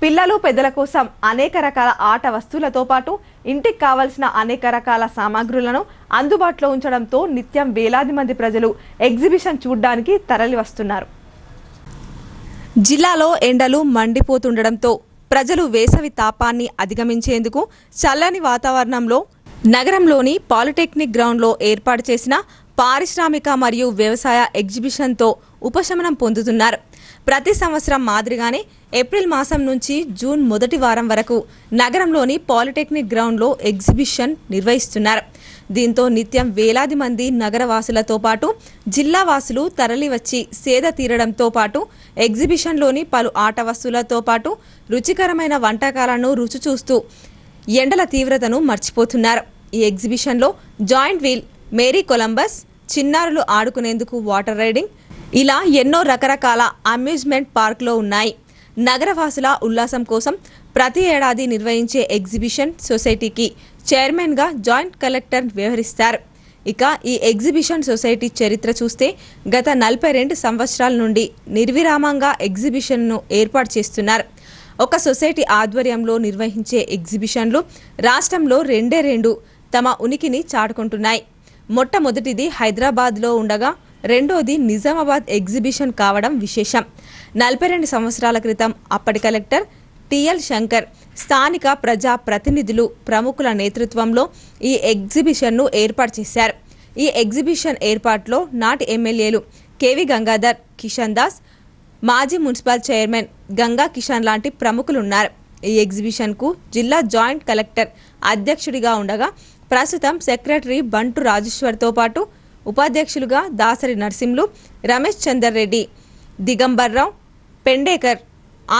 పిల్లలు పెద్దల కోసం అనేక రకాల ఆట వస్తువులతో పాటు ఇంటికి కావలసిన అనేక రకాల సామాగ్రులను అందుబాటులో ఉంచడంతో నిత్యం వేలాది మంది ప్రజలు ఎగ్జిబిషన్ చూడడానికి తరలి వస్తున్నారు. జిల్లాలో ఎండలు మండిపోతుండడంతో ప్రజలు వేసవి తాపాన్ని అధిగమించేందుకు చల్లని వాతావరణంలో నగరంలోని పాలిటెక్నిక్ గ్రౌండ్లో ఏర్పాటు చేసిన పారిశ్రామిక మరియు వ్యవసాయ ఎగ్జిబిషన్తో ఉపశమనం పొందుతున్నారు. ప్రతి సంవత్సరం మాదిరిగానే ఏప్రిల్ మాసం నుంచి జూన్ మొదటి వారం వరకు నగరంలోని పాలిటెక్నిక్ గ్రౌండ్లో ఎగ్జిబిషన్ నిర్వహిస్తున్నారు. దీంతో నిత్యం వేలాది మంది నగరవాసులతో పాటు జిల్లా వాసులు తరలివచ్చి సేద తీరడంతో పాటు ఎగ్జిబిషన్లోని పలు ఆట వస్తువులతో పాటు రుచికరమైన వంటకాలను రుచి చూస్తూ ఎండల తీవ్రతను మర్చిపోతున్నారు. ఈ ఎగ్జిబిషన్లో జాయింట్ వీల్, మేరీ కొలంబస్, చిన్నారులు ఆడుకునేందుకు వాటర్ రైడింగ్ ఇలా ఎన్నో రకరకాల అమ్యూజ్మెంట్ పార్కులో ఉన్నాయి. నగరవాసుల ఉల్లాసం కోసం ప్రతి ఏడాది నిర్వహించే ఎగ్జిబిషన్ సొసైటీకి చైర్మన్గా జాయింట్ కలెక్టర్ వ్యవహరిస్తారు. ఇక ఈ ఎగ్జిబిషన్ సొసైటీ చరిత్ర చూస్తే గత 42 సంవత్సరాల నుండి నిర్విరామంగా ఎగ్జిబిషన్ను ఏర్పాటు చేస్తున్నారు. ఒక సొసైటీ ఆధ్వర్యంలో నిర్వహించే ఎగ్జిబిషన్లు రాష్ట్రంలో 2 తమ ఉనికిని చాటుకుంటున్నాయి. మొట్టమొదటిది హైదరాబాద్లో ఉండగా రెండోది నిజామాబాద్ ఎగ్జిబిషన్ కావడం విశేషం. 42 సంవత్సరాల క్రితం అప్పటి కలెక్టర్ టిఎల్ శంకర్ స్థానిక ప్రజా ప్రతినిధులు ప్రముఖుల నేతృత్వంలో ఈ ఎగ్జిబిషన్ను ఏర్పాటు చేశారు. ఈ ఎగ్జిబిషన్ ఏర్పాటులో నాటి ఎమ్మెల్యేలు కేవి గంగాధర్, కిషన్ దాస్, మాజీ మున్సిపల్ చైర్మన్ గంగా కిషన్ లాంటి ప్రముఖులున్నారు. ఈ ఎగ్జిబిషన్కు జిల్లా జాయింట్ కలెక్టర్ అధ్యక్షుడిగా ఉండగా ప్రస్తుతం సెక్రటరీ బంటు రాజేశ్వర్తో పాటు ఉపాధ్యక్షులుగా దాసరి నర్సింలు, రమేష్ చందర్ రెడ్డి, దిగంబర్రావు, పెండేకర్,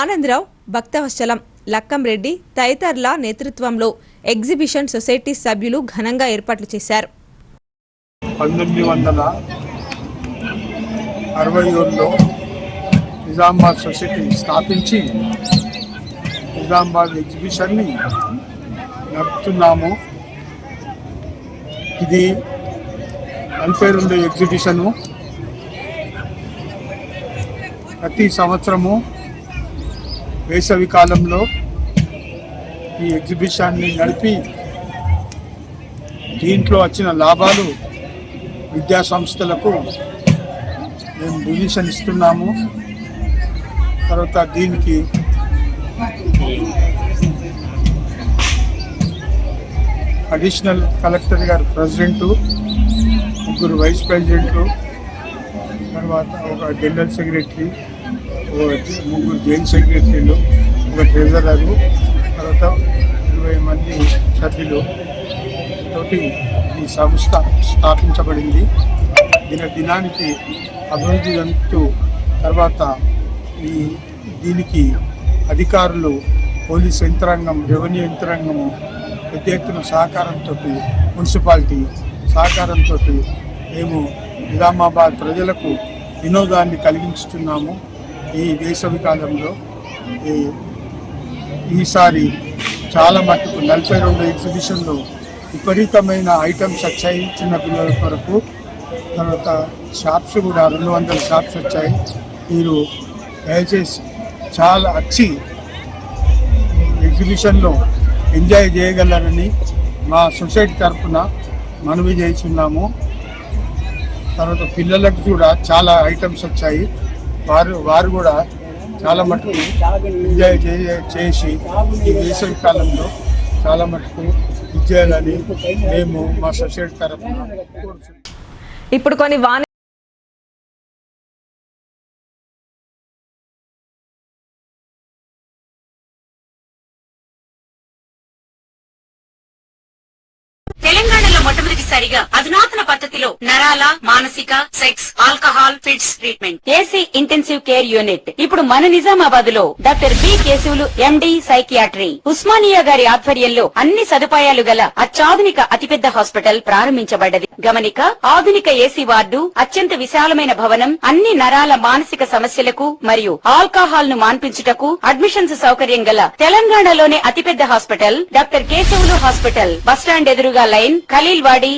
ఆనందరావు, భక్తవత్సలం, లక్కంరెడ్డి తదితరుల నేతృత్వంలో ఎగ్జిబిషన్ సొసైటీ సభ్యులు ఘనంగా ఏర్పాట్లు చేశారు. 1967లో ఈ నిజామాబాద్ సొసైటీ స్థాపించి నిజామాబాద్ ఎగ్జిబిషన్ని నడుపుతున్నాము. ఇది 42 ఎగ్జిబిషను. ప్రతి సంవత్సరము వేసవి కాలంలో ఈ ఎగ్జిబిషన్ని నడిపి దీంట్లో వచ్చిన లాభాలు విద్యా సంస్థలకు మేము డొనేషన్ ఇస్తున్నాము. తర్వాత దీనికి అడిషనల్ కలెక్టర్ గారు ప్రెసిడెంటు, 3 వైస్ ప్రెసిడెంట్లు, తర్వాత ఒక జనరల్ సెక్రటరీ, 3 జాయింట్ సెక్రటరీలు, ఒక ట్రెజరరు, తర్వాత 20 మంది సభ్యులు తోటి ఈ సంస్థ స్థాపించబడింది. దినానికి అభివృద్ధి చెందుతూ తర్వాత దీనికి అధికారులు, పోలీస్ యంత్రాంగం, రెవెన్యూ యంత్రాంగము పెద్ద ఎత్తున సహకారంతో, మున్సిపాలిటీ సహకారంతో మేము నిజామాబాద్ ప్రజలకు వినోదాన్ని కలిగించుతున్నాము. ఈ వేసవి కాలంలో ఈసారి చాలా మట్టుకు 42 ఎగ్జిబిషన్లో విపరీతమైన ఐటమ్స్ వచ్చాయి. చిన్న పిల్లల కొరకు తర్వాత షాప్స్ కూడా 200 షాప్స్ వచ్చాయి. మీరు దయచేసి చాలా వచ్చి ఎగ్జిబిషన్లో ఎంజాయ్ చేయగలరని మా సొసైటీ తరఫున మనవి చేస్తున్నాము. తర్వాత పిల్లలకు కూడా చాలా ఐటమ్స్ వచ్చాయి. వారు కూడా చాలా మటుకు ఎంజాయ్ చేసి ఈ వేసవి కాలంలో చాలా మటుకు ఇచ్చేయాలని మేము మా సొసైటీ తరఫున కోరుతున్నాం. ఇప్పుడు కొన్ని తెలంగాణలో మొట్టమొదటిసారిగా అధునాతన పద్ధతిలో నరాల, మానసిక, sex, alcohol, fits treatment, AC intensive care unit ఇప్పుడు మన నిజామాబాద్ లో doctor B Keshavulu MD psychiatry, Osmania గారి ఆధ్వర్యంలో అన్ని సదుపాయాలు గల అత్యాధునిక అతిపెద్ద హాస్పిటల్ ప్రారంభించబడ్డది. గమనిక, ఆధునిక ఏసీ వార్డు, అత్యంత విశాలమైన భవనం, అన్ని నరాల మానసిక సమస్యలకు మరియు ఆల్కహాల్ ను మాన్పించుటకు అడ్మిషన్స్ సౌకర్యం గల తెలంగాణలోనే అతిపెద్ద hospital doctor Keshavulu hospital, bus stand ఎదురుగా లైన్, ఖలీల్వాడి.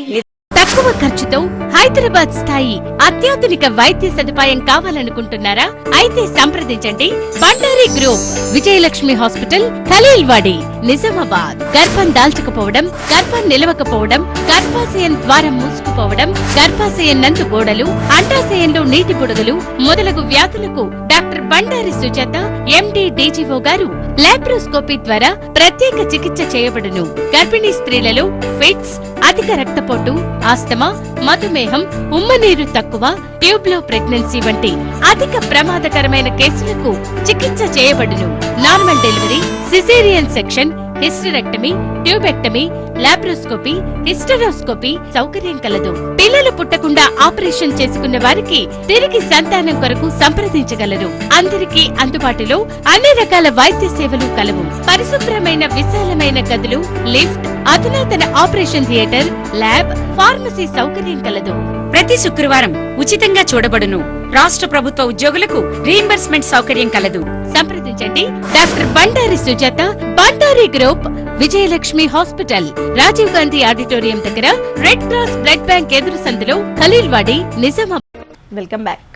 తక్కువ ఖర్చుతో హైదరాబాద్ స్థాయి అత్యాధునిక వైద్య సదుపాయం కావాలనుకుంటున్నారా? అయితే సంప్రదించండి బండారి గ్రూప్, విజయలక్ష్మి హాస్పిటల్, ఖలీల్వాడి, నిజామాబాద్. గర్భం దాల్చకపోవడం, గర్భం నిలవకపోవడం, గర్భాశయం ద్వారం మూసుకుపోవడం, గర్భాశయం నందు గోడలు, అండాశయంలో నీటి బుడగలు మొదలగు వ్యాధులకు డాక్టర్ బండారి సుజాత ఎండి డీజీఓ గారు లాప్రోస్కోపీ ద్వారా ప్రత్యేక చికిత్స చేయబడును. గర్భిణీ స్త్రీలలో ఫిట్స్, అధిక రక్తపోటు, ఆస్తమా, మధుమేహం, ఉమ్మనీరు తక్కువ, ట్యూబ్లో ప్రెగ్నెన్సీ వంటి అధిక ప్రమాదకరమైన కేసులకు చికిత్స చేయబడును. Normal delivery, caesarean section, hysterectomy, tubectomy, laparoscopy, hysteroscopy సౌకర్యం కలదు. పిల్లలు పుట్టకుండా ఆపరేషన్ చేసుకున్న వారికి తిరిగి సంతానం కొరకు సంప్రదించగలరు. అందరికీ అందుబాటులో అన్ని రకాల వైద్య సేవలు కలవు. పరిశుభ్రమైన విశాలమైన గదులు, లిఫ్ట్, అధునాతన ఆపరేషన్ థియేటర్, ల్యాబ్, ఫార్మసీ సౌకర్యం కలదు. ప్రతి శుక్రవారం ఉచితంగా చూడబడును. రాష్ట్ర ప్రభుత్వ ఉద్యోగులకు రీయింబర్స్మెంట్ సౌకర్యం కలదు. సంప్రదించండి doctor Bandari Sujatha, Bandari group, Vijayalakshmi hospital, Rajiv Gandhi auditorium దగ్గర, రెడ్ క్రాస్ బ్లడ్ బ్యాంక్ ఎదురు సందులో, ఖలీల్వాడి, నిజామాబాద్. Welcome back.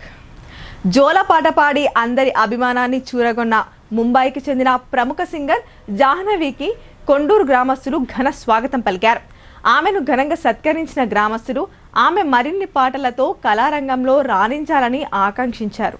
జోలపాట పాడి అందరి అభిమానాన్ని చూరగొన్న ముంబైకి చెందిన ప్రముఖ సింగర్ జాహ్నవికి కొండూరు గ్రామస్తులు ఘన స్వాగతం పలికారు. ఆమెను ఘనంగా సత్కరించిన గ్రామస్తులు ఆమె మరిన్ని పాటలతో కళారంగంలో రాణించాలని ఆకాంక్షించారు.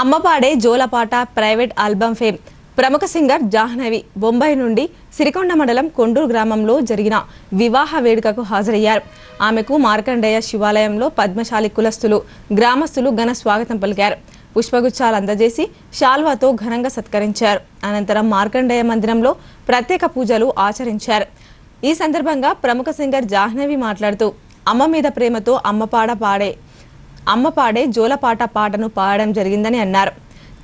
అమ్మపాడే జోలపాట ప్రైవేట్ ఆల్బమ్ ఫేమ్ ప్రముఖ సింగర్ జాహ్నవి బొంబాయి నుండి సిరికొండ మండలం కొండూరు గ్రామంలో జరిగిన వివాహ వేడుకకు హాజరయ్యారు. ఆమెకు మార్కండేయ శివాలయంలో పద్మశాలి కులస్తులు, గ్రామస్తులు ఘన స్వాగతం పలికారు. పుష్పగుచ్చాలు అందజేసి శాల్వాతో ఘనంగా సత్కరించారు. అనంతరం మార్కండేయ మందిరంలో ప్రత్యేక పూజలు ఆచరించారు. ఈ సందర్భంగా ప్రముఖ సింగర్ జాహ్నవి మాట్లాడుతూ అమ్మ మీద ప్రేమతో అమ్మ పాడే జోలపాట పాటను పాడడం జరిగిందని అన్నారు.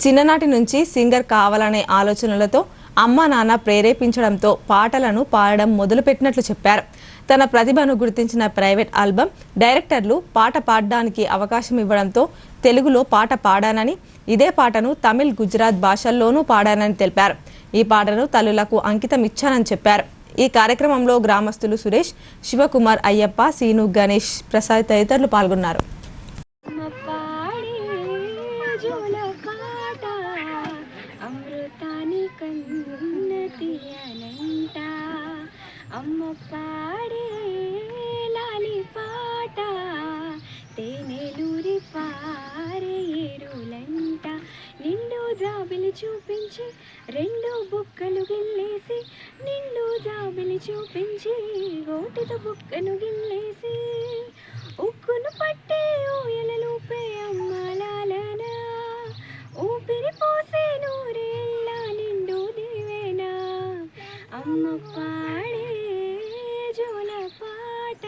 చిన్ననాటి నుంచి సింగర్ కావాలనే ఆలోచనలతో అమ్మా నాన్న ప్రేరేపించడంతో పాటలను పాడడం మొదలుపెట్టినట్లు చెప్పారు. తన ప్రతిభను గుర్తించిన ప్రైవేట్ ఆల్బమ్ డైరెక్టర్లు పాట పాడడానికి అవకాశం ఇవ్వడంతో తెలుగులో పాట పాడానని, ఇదే పాటను తమిళ్, గుజరాత్ భాషల్లోనూ పాడానని తెలిపారు. ఈ పాటను తల్లులకు అంకితం ఇచ్చానని చెప్పారు. ఈ కార్యక్రమంలో గ్రామస్తులు సురేష్, శివకుమార్, అయ్యప్ప, సీను, గణేష్, ప్రసాద్ తదితరులు పాల్గొన్నారు. అమ్మ పాడే లాలి పాట తేనెలూరి పారే ఏరులంట నిండు జాబిలి చూపించి రెండు బుక్కలు గిల్లేసి నిండు జాబిలి చూపించి గోటితో బుక్కను గిల్లేసి ఉక్కును పట్టే ఊయలూపే అమ్మాలాలన ఊపిరి పోసే నూరేళ్ళ నిండు దివేనా అమ్మ పాడే జోల పాట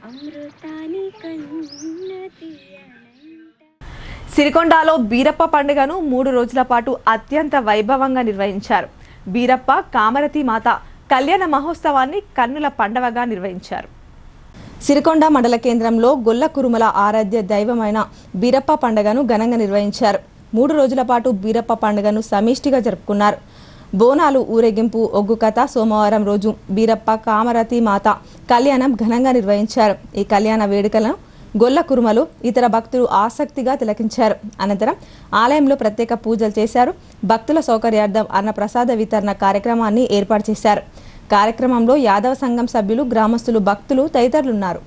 అమృతాని కన్న తీయనంట. సిరికొండలో బీరప్ప పండుగను 3 రోజుల పాటు అత్యంత వైభవంగా నిర్వహించారు. బీరప్ప కామరతి మాత కళ్యాణ మహోత్సవాన్ని కన్నుల పండవగా నిర్వహించారు. సిరికొండ మండల కేంద్రంలో గొల్ల కురుమల ఆరాధ్య దైవమైన బీరప్ప పండుగను ఘనంగా నిర్వహించారు. 3 రోజుల పాటు బీరప్ప పండుగను సమిష్టిగా జరుపుకున్నారు. బోనాలు, ఊరేగింపు, ఒగ్గు కథ, సోమవారం రోజు బీరప్ప కామరతి మాత కళ్యాణం ఘనంగా నిర్వహించారు. ఈ కళ్యాణ వేడుకలను గొల్ల కురుమలు, ఇతర భక్తులు ఆసక్తిగా తిలకించారు. అనంతరం ఆలయంలో ప్రత్యేక పూజలు చేశారు. భక్తుల సౌకర్యార్థం అన్నప్రసాద వితరణ కార్యక్రమాన్ని ఏర్పాటు చేశారు. కార్యక్రమంలో యాదవ సంఘం సభ్యులు, గ్రామస్తులు, భక్తులు తదితరులున్నారు.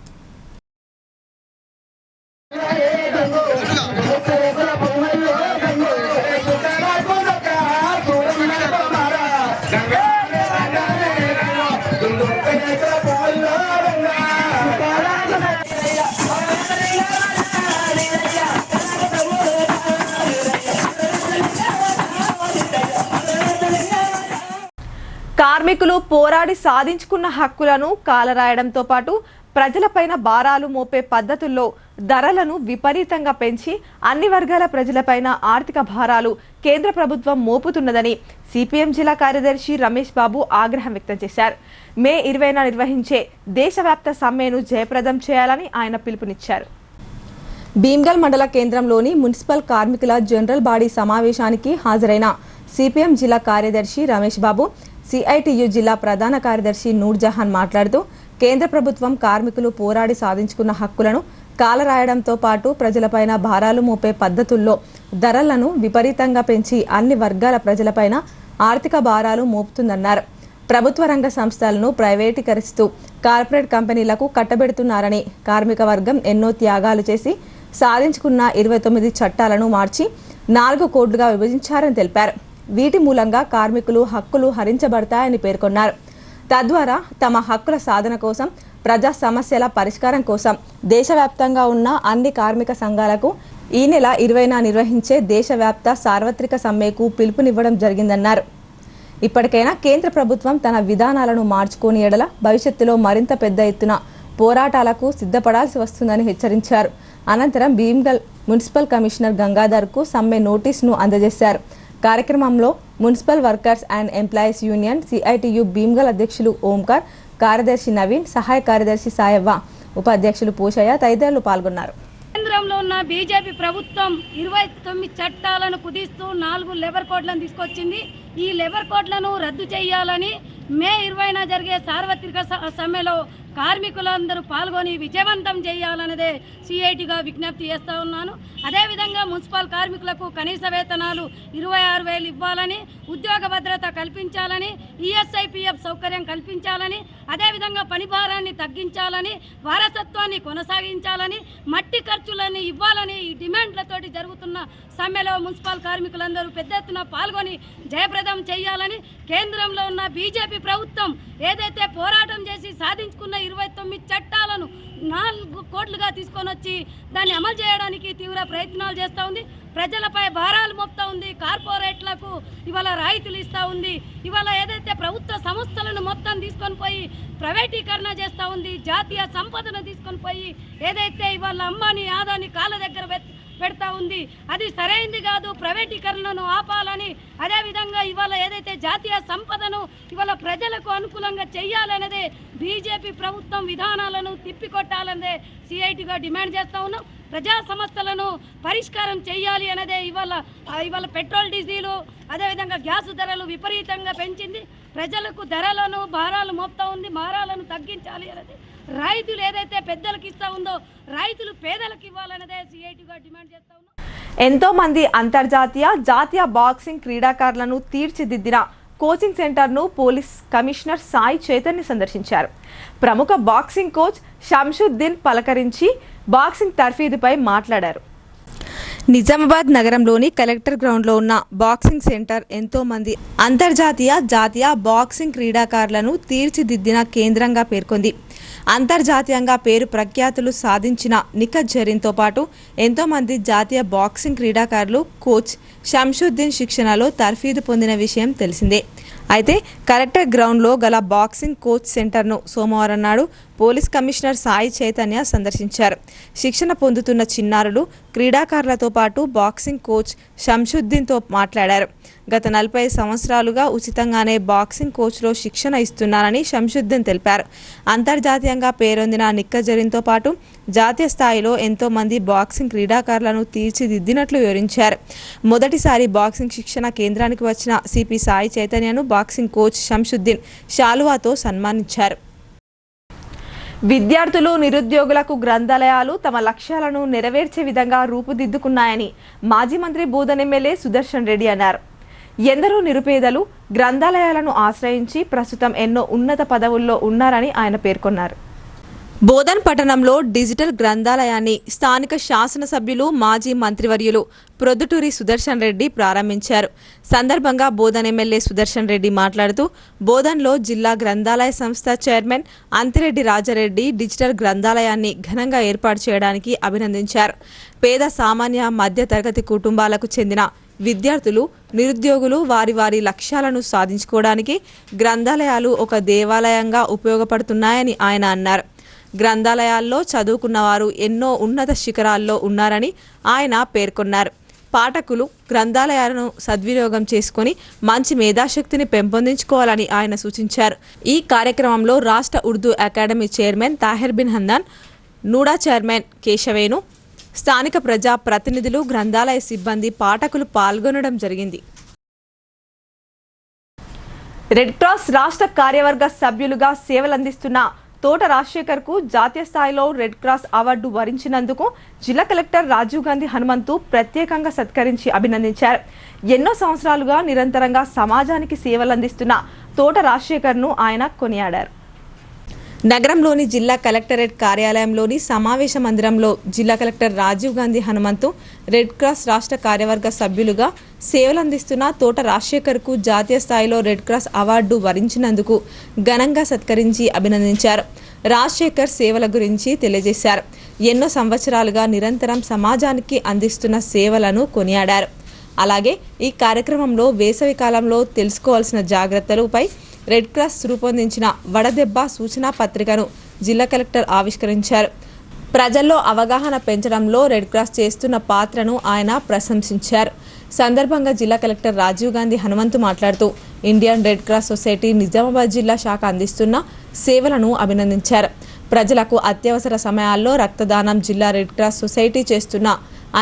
కార్మికులు పోరాడి సాధించుకున్న హక్కులను కాలరాయడంతో పాటు ప్రజలపైన భారాలు మోపే పద్ధతుల్లో ధరలను విపరీతంగా పెంచి అన్ని వర్గాల ప్రజలపైన ఆర్థిక భారాలు కేంద్ర ప్రభుత్వం మోపుతున్నదని సిపిఎం జిల్లా కార్యదర్శి రమేష్ బాబు ఆగ్రహం వ్యక్తం చేశారు. మే 20న నిర్వహించే దేశవ్యాప్త సమ్మెను జయప్రదం చేయాలని ఆయన పిలుపునిచ్చారు. భీమ్గల్ మండల కేంద్రంలోని మున్సిపల్ కార్మికుల జనరల్ బాడీ సమావేశానికి హాజరైన సిపిఎం జిల్లా కార్యదర్శి రమేష్ బాబు, సిఐటియు జిల్లా ప్రధాన కార్యదర్శి నూర్జహాన్ మాట్లాడుతూ కేంద్ర ప్రభుత్వం కార్మికులు పోరాడి సాధించుకున్న హక్కులను కాలరాయడంతో పాటు ప్రజలపైన భారాలు మోపే పద్ధతుల్లో ధరలను విపరీతంగా పెంచి అన్ని వర్గాల ప్రజలపైన ఆర్థిక భారాలు మోపుతుందన్నారు. ప్రభుత్వ రంగ సంస్థలను ప్రైవేటీకరిస్తూ కార్పొరేట్ కంపెనీలకు కట్టబెడుతున్నారని, కార్మిక వర్గం ఎన్నో త్యాగాలు చేసి సాధించుకున్న 29 చట్టాలను మార్చి 4 కోడ్లుగా విభజించారని తెలిపారు. వీటి మూలంగా కార్మికులు హక్కులు హరించబడతాయని పేర్కొన్నారు. తద్వారా తమ హక్కుల సాధన కోసం, ప్రజా సమస్యల పరిష్కారం కోసం దేశవ్యాప్తంగా ఉన్న అన్ని కార్మిక సంఘాలకు ఈ నెల 20న నిర్వహించే దేశవ్యాప్త సార్వత్రిక సమ్మెకు పిలుపునివ్వడం జరిగిందన్నారు. ఇప్పటికైనా కేంద్ర ప్రభుత్వం తన విధానాలను మార్చుకోని ఎడల భవిష్యత్తులో మరింత పెద్ద ఎత్తున పోరాటాలకు సిద్ధపడాల్సి వస్తుందని హెచ్చరించారు. అనంతరం భీమ్గల్ మున్సిపల్ కమిషనర్ గంగాధర్కు సమ్మె నోటీసును అందజేశారు. కార్యక్రమంలో municipal workers and employees union CITU Bhimgal అధ్యక్షులు ఓంకార్, కార్యదర్శి నవీన్, సహాయ కార్యదర్శి సాయవ్వ, ఉపాధ్యక్షులు పోషయ్య తదితరులు పాల్గొన్నారు. కేంద్రంలో ఉన్న బీజేపీ ప్రభుత్వం 29 చట్టాలను కుదిస్తూ 4 లేబర్ కోడ్లను తీసుకొచ్చింది. ఈ లేబర్ కోడ్లను రద్దు చేయాలని మే 20న జరిగే సార్వత్రిక సమ్మెలో కార్మికులందరూ పాల్గొని విజయవంతం చేయాలన్నదే సిఐటిగా విజ్ఞప్తి చేస్తూ ఉన్నాను. అదేవిధంగా మున్సిపల్ కార్మికులకు కనీస వేతనాలు 26,000 ఇవ్వాలని, ఉద్యోగ భద్రత కల్పించాలని, ఈఎస్ఐపిఎఫ్ సౌకర్యం కల్పించాలని, అదేవిధంగా పని భారాన్ని తగ్గించాలని, వారసత్వాన్ని కొనసాగించాలని, మట్టి ఖర్చులను ఇవ్వాలని ఈ డిమాండ్లతోటి జరుగుతున్న సమ్మెలో మున్సిపల్ కార్మికులందరూ పెద్ద ఎత్తున పాల్గొని జయప్రదం చేయాలని, కేంద్రంలో ఉన్న బీజేపీ ప్రభుత్వం ఏదైతే పోరాటం చేసి సాధించుకున్న 29 చట్టాలను 4 కోట్లుగా తీసుకొని వచ్చి దాన్ని అమలు చేయడానికి తీవ్ర ప్రయత్నాలు చేస్తూ ఉంది. ప్రజలపై భారాలు మోపుతా ఉంది. కార్పొరేట్లకు ఇవాళ రాయితీలు ఇస్తూ ఉంది. ఇవాళ ఏదైతే ప్రభుత్వ సంస్థలను మొత్తం తీసుకొని పోయి ప్రైవేటీకరణ చేస్తూ ఉంది. జాతీయ సంపదను తీసుకొని పోయి ఏదైతే ఇవాళ అంబానీ, ఆదాని కాళ్ళ దగ్గర పెడతా ఉంది. అది సరైంది కాదు. ప్రైవేటీకరణను ఆపాలని, అదేవిధంగా ఇవాళ ఏదైతే జాతీయ సంపదను ఇవాళ ప్రజలకు అనుకూలంగా చేయాలనేదే బీజేపీ ప్రభుత్వం విధానాలను తిప్పికొట్టాలనేదే సిఐటిగా డిమాండ్ చేస్తూ ఉన్నాం. ప్రజా సమస్యలను పరిష్కారం చేయాలి అనేదే ఇవాళ పెట్రోల్ డీజిలు అదేవిధంగా గ్యాస్ ధరలు విపరీతంగా పెంచింది. ప్రజలకు ధరలను భారాలు మోపుతా ఉంది. భారాలను తగ్గించాలి అనేది రైతులు ఏదైతే పెద్దలకు ఇస్తా ఉందో రైతులు పేదలకు ఇవ్వాలనేదే సిఐటిగా డిమాండ్ చేస్తా ఉన్నాం. ఎంతో మంది అంతర్జాతీయ జాతీయ బాక్సింగ్ క్రీడాకారులను తీర్చిదిద్దిన కోచింగ్ సెంటర్ను పోలీస్ కమిషనర్ సాయి చైతన్య సందర్శించారు. ప్రముఖ బాక్సింగ్ కోచ్ షంషుద్దీన్ పలకరించి బాక్సింగ్ తర్ఫీదుపై మాట్లాడారు. నిజామాబాద్ నగరంలోని కలెక్టర్ గ్రౌండ్లో ఉన్న బాక్సింగ్ సెంటర్ ఎంతో మంది అంతర్జాతీయ జాతీయ బాక్సింగ్ క్రీడాకారులను తీర్చిదిద్దిన కేంద్రంగా పేర్కొంది. అంతర్జాతీయంగా పేరు ప్రఖ్యాతులు సాధించిన నిఖత్ జరీన్తో పాటు ఎంతోమంది జాతీయ బాక్సింగ్ క్రీడాకారులు కోచ్ షంషుద్దీన్ శిక్షణలో తర్ఫీదు పొందిన విషయం తెలిసిందే. అయితే కలెక్టర్ గ్రౌండ్లో గల బాక్సింగ్ కోచ్ సెంటర్ను సోమవారం నాడు పోలీస్ కమిషనర్ సాయి చైతన్య సందర్శించారు. శిక్షణ పొందుతున్న చిన్నారులు క్రీడాకారులతో పాటు బాక్సింగ్ కోచ్ షంషుద్దీన్తో మాట్లాడారు. గత 40 సంవత్సరాలుగా ఉచితంగానే బాక్సింగ్ కోచ్లో శిక్షణ ఇస్తున్నారని షంషుద్దీన్ తెలిపారు. అంతర్జాతీయంగా పేరొందిన నిఖత్ జరీన్తో పాటు జాతీయ స్థాయిలో ఎంతో మంది బాక్సింగ్ క్రీడాకారులను తీర్చిదిద్దినట్లు వివరించారు. మొదటిసారి బాక్సింగ్ శిక్షణ కేంద్రానికి వచ్చిన సిపి సాయి చైతన్యను బాక్సింగ్ కోచ్ షంషుద్దీన్ శాలువాతో సన్మానించారు. విద్యార్థులు నిరుద్యోగులకు గ్రంథాలయాలు తమ లక్ష్యాలను నెరవేర్చే విధంగా రూపుదిద్దుకున్నాయని మాజీ మంత్రి బోధన్ ఎమ్మెల్యే సుదర్శన్ రెడ్డి అన్నారు. ఎందరో నిరుపేదలు గ్రంథాలయాలను ఆశ్రయించి ప్రస్తుతం ఎన్నో ఉన్నత పదవుల్లో ఉన్నారని ఆయన పేర్కొన్నారు. బోధన్ పట్టణంలో డిజిటల్ గ్రంథాలయాన్ని స్థానిక శాసనసభ్యులు మాజీ మంత్రివర్యులు ప్రొద్దుటూరి సుదర్శన్ రెడ్డి ప్రారంభించారు. సందర్భంగా బోధన్ ఎమ్మెల్యే సుదర్శన్ రెడ్డి మాట్లాడుతూ బోధన్లో జిల్లా గ్రంథాలయ సంస్థ చైర్మన్ అంతిరెడ్డి రాజారెడ్డి డిజిటల్ గ్రంథాలయాన్ని ఘనంగా ఏర్పాటు చేయడానికి అభినందించారు. పేద సామాన్య మధ్య తరగతి కుటుంబాలకు చెందిన విద్యార్థులు నిరుద్యోగులు వారి వారి లక్ష్యాలను సాధించుకోవడానికి గ్రంథాలయాలు ఒక దేవాలయంగా ఉపయోగపడుతున్నాయని ఆయన అన్నారు. గ్రంథాలయాల్లో చదువుకున్న వారు ఎన్నో ఉన్నత శిఖరాల్లో ఉన్నారని ఆయన పేర్కొన్నారు. పాఠకులు గ్రంథాలయాలను సద్వినియోగం చేసుకుని మంచి మేధాశక్తిని పెంపొందించుకోవాలని ఆయన సూచించారు. ఈ కార్యక్రమంలో రాష్ట్ర Urdu academy chairman Tahir bin Hamdan, NUDA chairman Keshavenu, స్థానిక ప్రజా ప్రతినిధులు, గ్రంథాలయ సిబ్బంది, పాఠకులు పాల్గొనడం జరిగింది. రెడ్ క్రాస్ రాష్ట్ర కార్యవర్గ సభ్యులుగా సేవలందిస్తున్న తోట రాజశేఖర్కు జాతీయ స్థాయిలో రెడ్ క్రాస్ అవార్డు వరించినందుకు జిల్లా కలెక్టర్ రాజీవ్ గాంధీ హనుమంతు ప్రత్యేకంగా సత్కరించి అభినందించారు. ఎన్నో సంవత్సరాలుగా నిరంతరంగా సమాజానికి సేవలందిస్తున్న తోట రాజశేఖర్ను ఆయన కొనియాడారు. నగరంలోని జిల్లా కలెక్టరేట్ కార్యాలయంలోని సమావేశ మందిరంలో జిల్లా collector Rajiv Gandhi Hanumanthu red cross రాష్ట్ర కార్యవర్గ సభ్యులుగా సేవలందిస్తున్న తోట రాజశేఖర్కు జాతీయ స్థాయిలో రెడ్ క్రాస్ అవార్డు వరించినందుకు ఘనంగా సత్కరించి అభినందించారు. రాజశేఖర్ సేవల గురించి తెలియజేశారు. ఎన్నో సంవత్సరాలుగా నిరంతరం సమాజానికి అందిస్తున్న సేవలను కొనియాడారు. అలాగే ఈ కార్యక్రమంలో వేసవి కాలంలో తెలుసుకోవాల్సిన జాగ్రత్తలపై రెడ్ క్రాస్ రూపొందించిన వడదెబ్బ సూచనా పత్రికను జిల్లా కలెక్టర్ ఆవిష్కరించారు. ప్రజల్లో అవగాహన పెంచడంలో రెడ్ క్రాస్ చేస్తున్న పాత్రను ఆయన ప్రశంసించారు. సందర్భంగా జిల్లా కలెక్టర్ రాజీవ్ గాంధీ హనుమంతు మాట్లాడుతూ Indian red cross society Nizamabad జిల్లా శాఖ అందిస్తున్న సేవలను అభినందించారు. ప్రజలకు అత్యవసర సమయాల్లో రక్తదానం, జిల్లా రెడ్ క్రాస్ సొసైటీ చేస్తున్న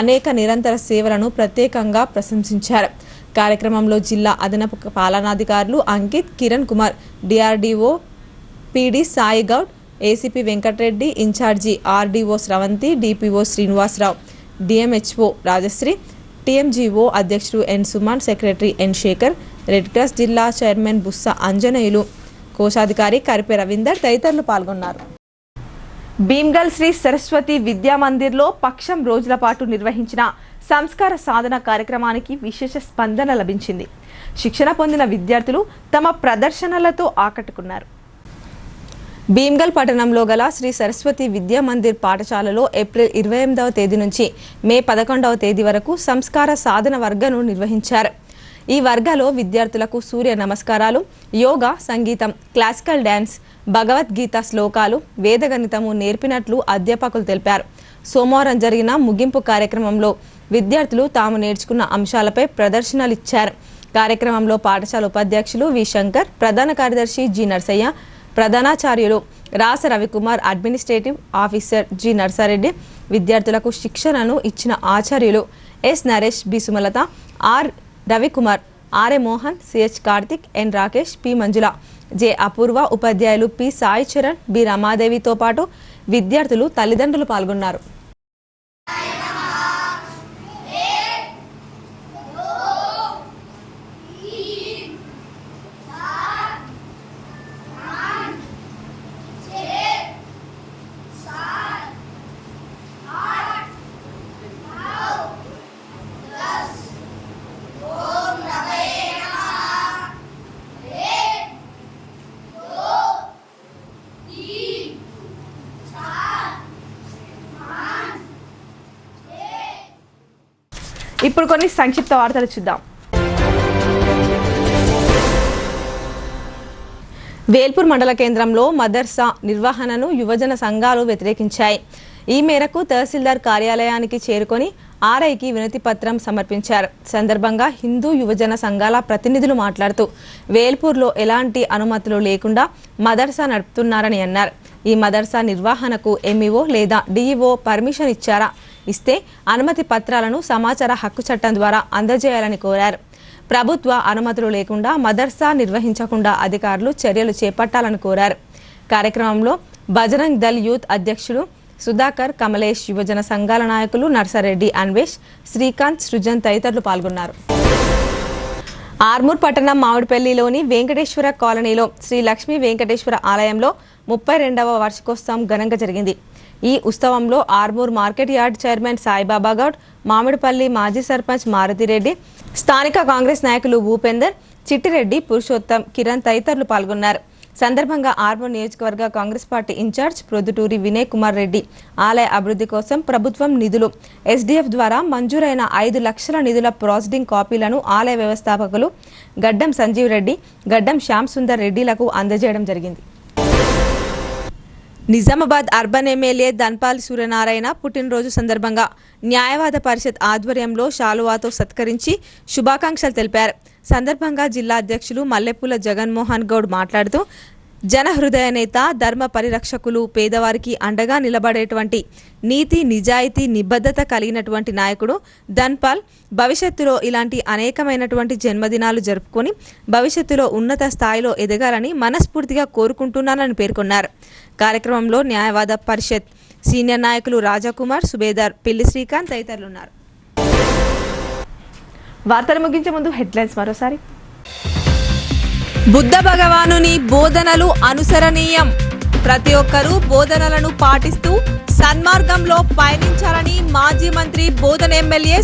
అనేక నిరంతర సేవలను ప్రత్యేకంగా ప్రశంసించారు. కార్యక్రమంలో జిల్లా అదనపు పాలనాధికారులు Ankit, Kiran Kumar, DRDO PD Sai Goud, ACP Venkatareddy, incharge RDO Sravanthi, DPO Srinivasarao, DMHO Rajasri, TMGO అధ్యక్షుడు N Suman, secretary N Shekar, red cross జిల్లా చైర్మన్ బుస్స అంజనేయులు, కోశాధికారి కరిపే రవీందర్ తదితరులు పాల్గొన్నారు. భీమ్గల్ శ్రీ సరస్వతి విద్యా మందిర్లో పక్షం రోజుల పాటు నిర్వహించిన సంస్కార సాధన కార్యక్రమానికి విశేష స్పందన లభించింది. శిక్షణ పొందిన విద్యార్థులు తమ ప్రదర్శనలతో ఆకట్టుకున్నారు. భీమ్గల్ పట్టణంలో గల శ్రీ సరస్వతి విద్యా మందిర్ పాఠశాలలో ఏప్రిల్ 28వ తేదీ నుంచి మే 11వ తేదీ వరకు సంస్కార సాధన వర్గను నిర్వహించారు. ఈ వర్గాలో విద్యార్థులకు సూర్య నమస్కారాలు, యోగా, సంగీతం, క్లాసికల్ డ్యాన్స్, భగవద్గీత శ్లోకాలు, వేదగణితము నేర్పినట్లు అధ్యాపకులు తెలిపారు. సోమవారం జరిగిన ముగింపు కార్యక్రమంలో విద్యార్థులు తాము నేర్చుకున్న అంశాలపై ప్రదర్శనలు ఇచ్చారు. కార్యక్రమంలో పాఠశాల ఉపాధ్యక్షులు వి శంకర్, ప్రధాన కార్యదర్శి జి నర్సయ్య, ప్రధానాచార్యులు Rasa Ravikumar, administrative officer G Narsareddy, విద్యార్థులకు శిక్షణను ఇచ్చిన ఆచార్యులు S Naresh, B Sumalatha, R Ravikumar, RA Mohan, CH Karthik, N Rakesh, P Manjula, J Apoorva, ఉపాధ్యాయులు పి సాయి చరణ్, బి రమాదేవితో పాటు విద్యార్థులు, తల్లిదండ్రులు పాల్గొన్నారు. ఇప్పుడు కొన్ని సంక్షిప్త వార్తలు చూద్దాం. వేల్పూర్ మండల కేంద్రంలో మదర్సా నిర్వహణను యువజన సంఘాలు వ్యతిరేకించాయి. ఈ మేరకు తహసీల్దార్ కార్యాలయానికి చేరుకొని ఆర్ఐకి వినతి పత్రం సమర్పించారు. సందర్భంగా హిందూ యువజన సంఘాల ప్రతినిధులు మాట్లాడుతూ వేల్పూర్లో ఎలాంటి అనుమతులు లేకుండా మదర్సా నడుపుతున్నారని అన్నారు. ఈ మదర్సా నిర్వహణకు ఎంఈఓ లేదా డిఈఓ పర్మిషన్ ఇచ్చారా? ఇస్తే అనుమతి పత్రాలను సమాచార హక్కు చట్టం ద్వారా అందజేయాలని కోరారు. ప్రభుత్వ అనుమతులు లేకుండా మదర్సా నిర్వహించకుండా అధికారులు చర్యలు చేపట్టాలని కోరారు. కార్యక్రమంలో బజరంగ్ దళ్ యూత్ అధ్యక్షుడు సుధాకర్, కమలేష్, యువజన సంఘాల నాయకులు నర్సారెడ్డి, అన్వేష్, శ్రీకాంత్, సృజన్ తదితరులు పాల్గొన్నారు. ఆర్మూర్ పట్టణం మామిడిపల్లిలోని వెంకటేశ్వర కాలనీలో శ్రీ లక్ష్మీ వెంకటేశ్వర ఆలయంలో 32వ వార్షికోత్సవం ఘనంగా జరిగింది. ఈ ఉత్సవంలో Armoor market yard chairman Saibaba Goud, Mamidipalli మాజీ సర్పంచ్ మారుతిరెడ్డి, స్థానిక కాంగ్రెస్ నాయకులు భూపేందర్, చిట్టిరెడ్డి, పురుషోత్తం, కిరణ్ తదితరులు పాల్గొన్నారు. సందర్భంగా ఆర్మూర్ నియోజకవర్గ కాంగ్రెస్ పార్టీ ఇన్ఛార్జ్ ప్రొద్దుటూరి వినయ్ కుమార్ రెడ్డి ఆలయ అభివృద్ధి కోసం ప్రభుత్వం నిధులు ఎస్డీఎఫ్ ద్వారా మంజూరైన 5 లక్షల నిధుల ప్రాసెసింగ్ కాపీలను ఆలయ వ్యవస్థాపకులు గడ్డం సంజీవ్ రెడ్డి, గడ్డం శ్యామ్ సుందర్ రెడ్డిలకు అందజేయడం జరిగింది. నిజామాబాద్ అర్బన్ ఎమ్మెల్యే ధన్పాల్ సూర్యనారాయణ పుట్టినరోజు సందర్భంగా న్యాయవాద పరిషత్ ఆధ్వర్యంలో శాలువాతో సత్కరించి శుభాకాంక్షలు తెలిపారు. సందర్భంగా జిల్లా అధ్యక్షులు మల్లెపూల జగన్మోహన్ గౌడ్ మాట్లాడుతూ జనహృదయ నేత, ధర్మ పరిరక్షకులు, పేదవారికి అండగా నిలబడేటువంటి నీతి, నిజాయితీ, నిబద్ధత కలిగినటువంటి నాయకుడు ధన్పాల్ భవిష్యత్తులో ఇలాంటి అనేకమైనటువంటి జన్మదినాలు జరుపుకొని భవిష్యత్తులో ఉన్నత స్థాయిలో ఎదగాలని మనస్ఫూర్తిగా కోరుకుంటున్నానని పేర్కొన్నారు. కార్యక్రమంలో న్యాయవాద పరిషత్ సీనియర్ నాయకులు రాజాకుమార్, సుబేదార్, పిల్లి శ్రీకాంత్ తదితరులు ఉన్నారు. వార్తలు ముగించే ముందు హెడ్లైన్స్ మరోసారి. బుద్ధ భగవానుని బోధనలు అనుసరణీయం. ప్రతి ఒక్కరూ బోధనలను పాటిస్తూ సన్మార్గంలో పయనించాలని మాజీ మంత్రి బోధన ఎమ్మెల్యే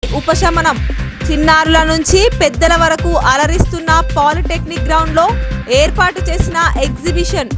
ఉపశమనం. చిన్నారుల నుంచి పెద్దల వరకు అలరిస్తున్న పాలిటెక్నిక్ గ్రౌండ్లో ఏర్పాటు చేసిన ఎగ్జిబిషన్.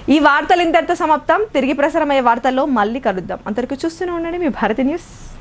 ఈ వార్తలు ఇంతటితో సమాప్తం. తిరిగి ప్రసారమయ్యే వార్తల్లో మళ్ళీ కలుద్దాం. అంతవరకు చూస్తూనే ఉండండి మీ భారతి న్యూస్.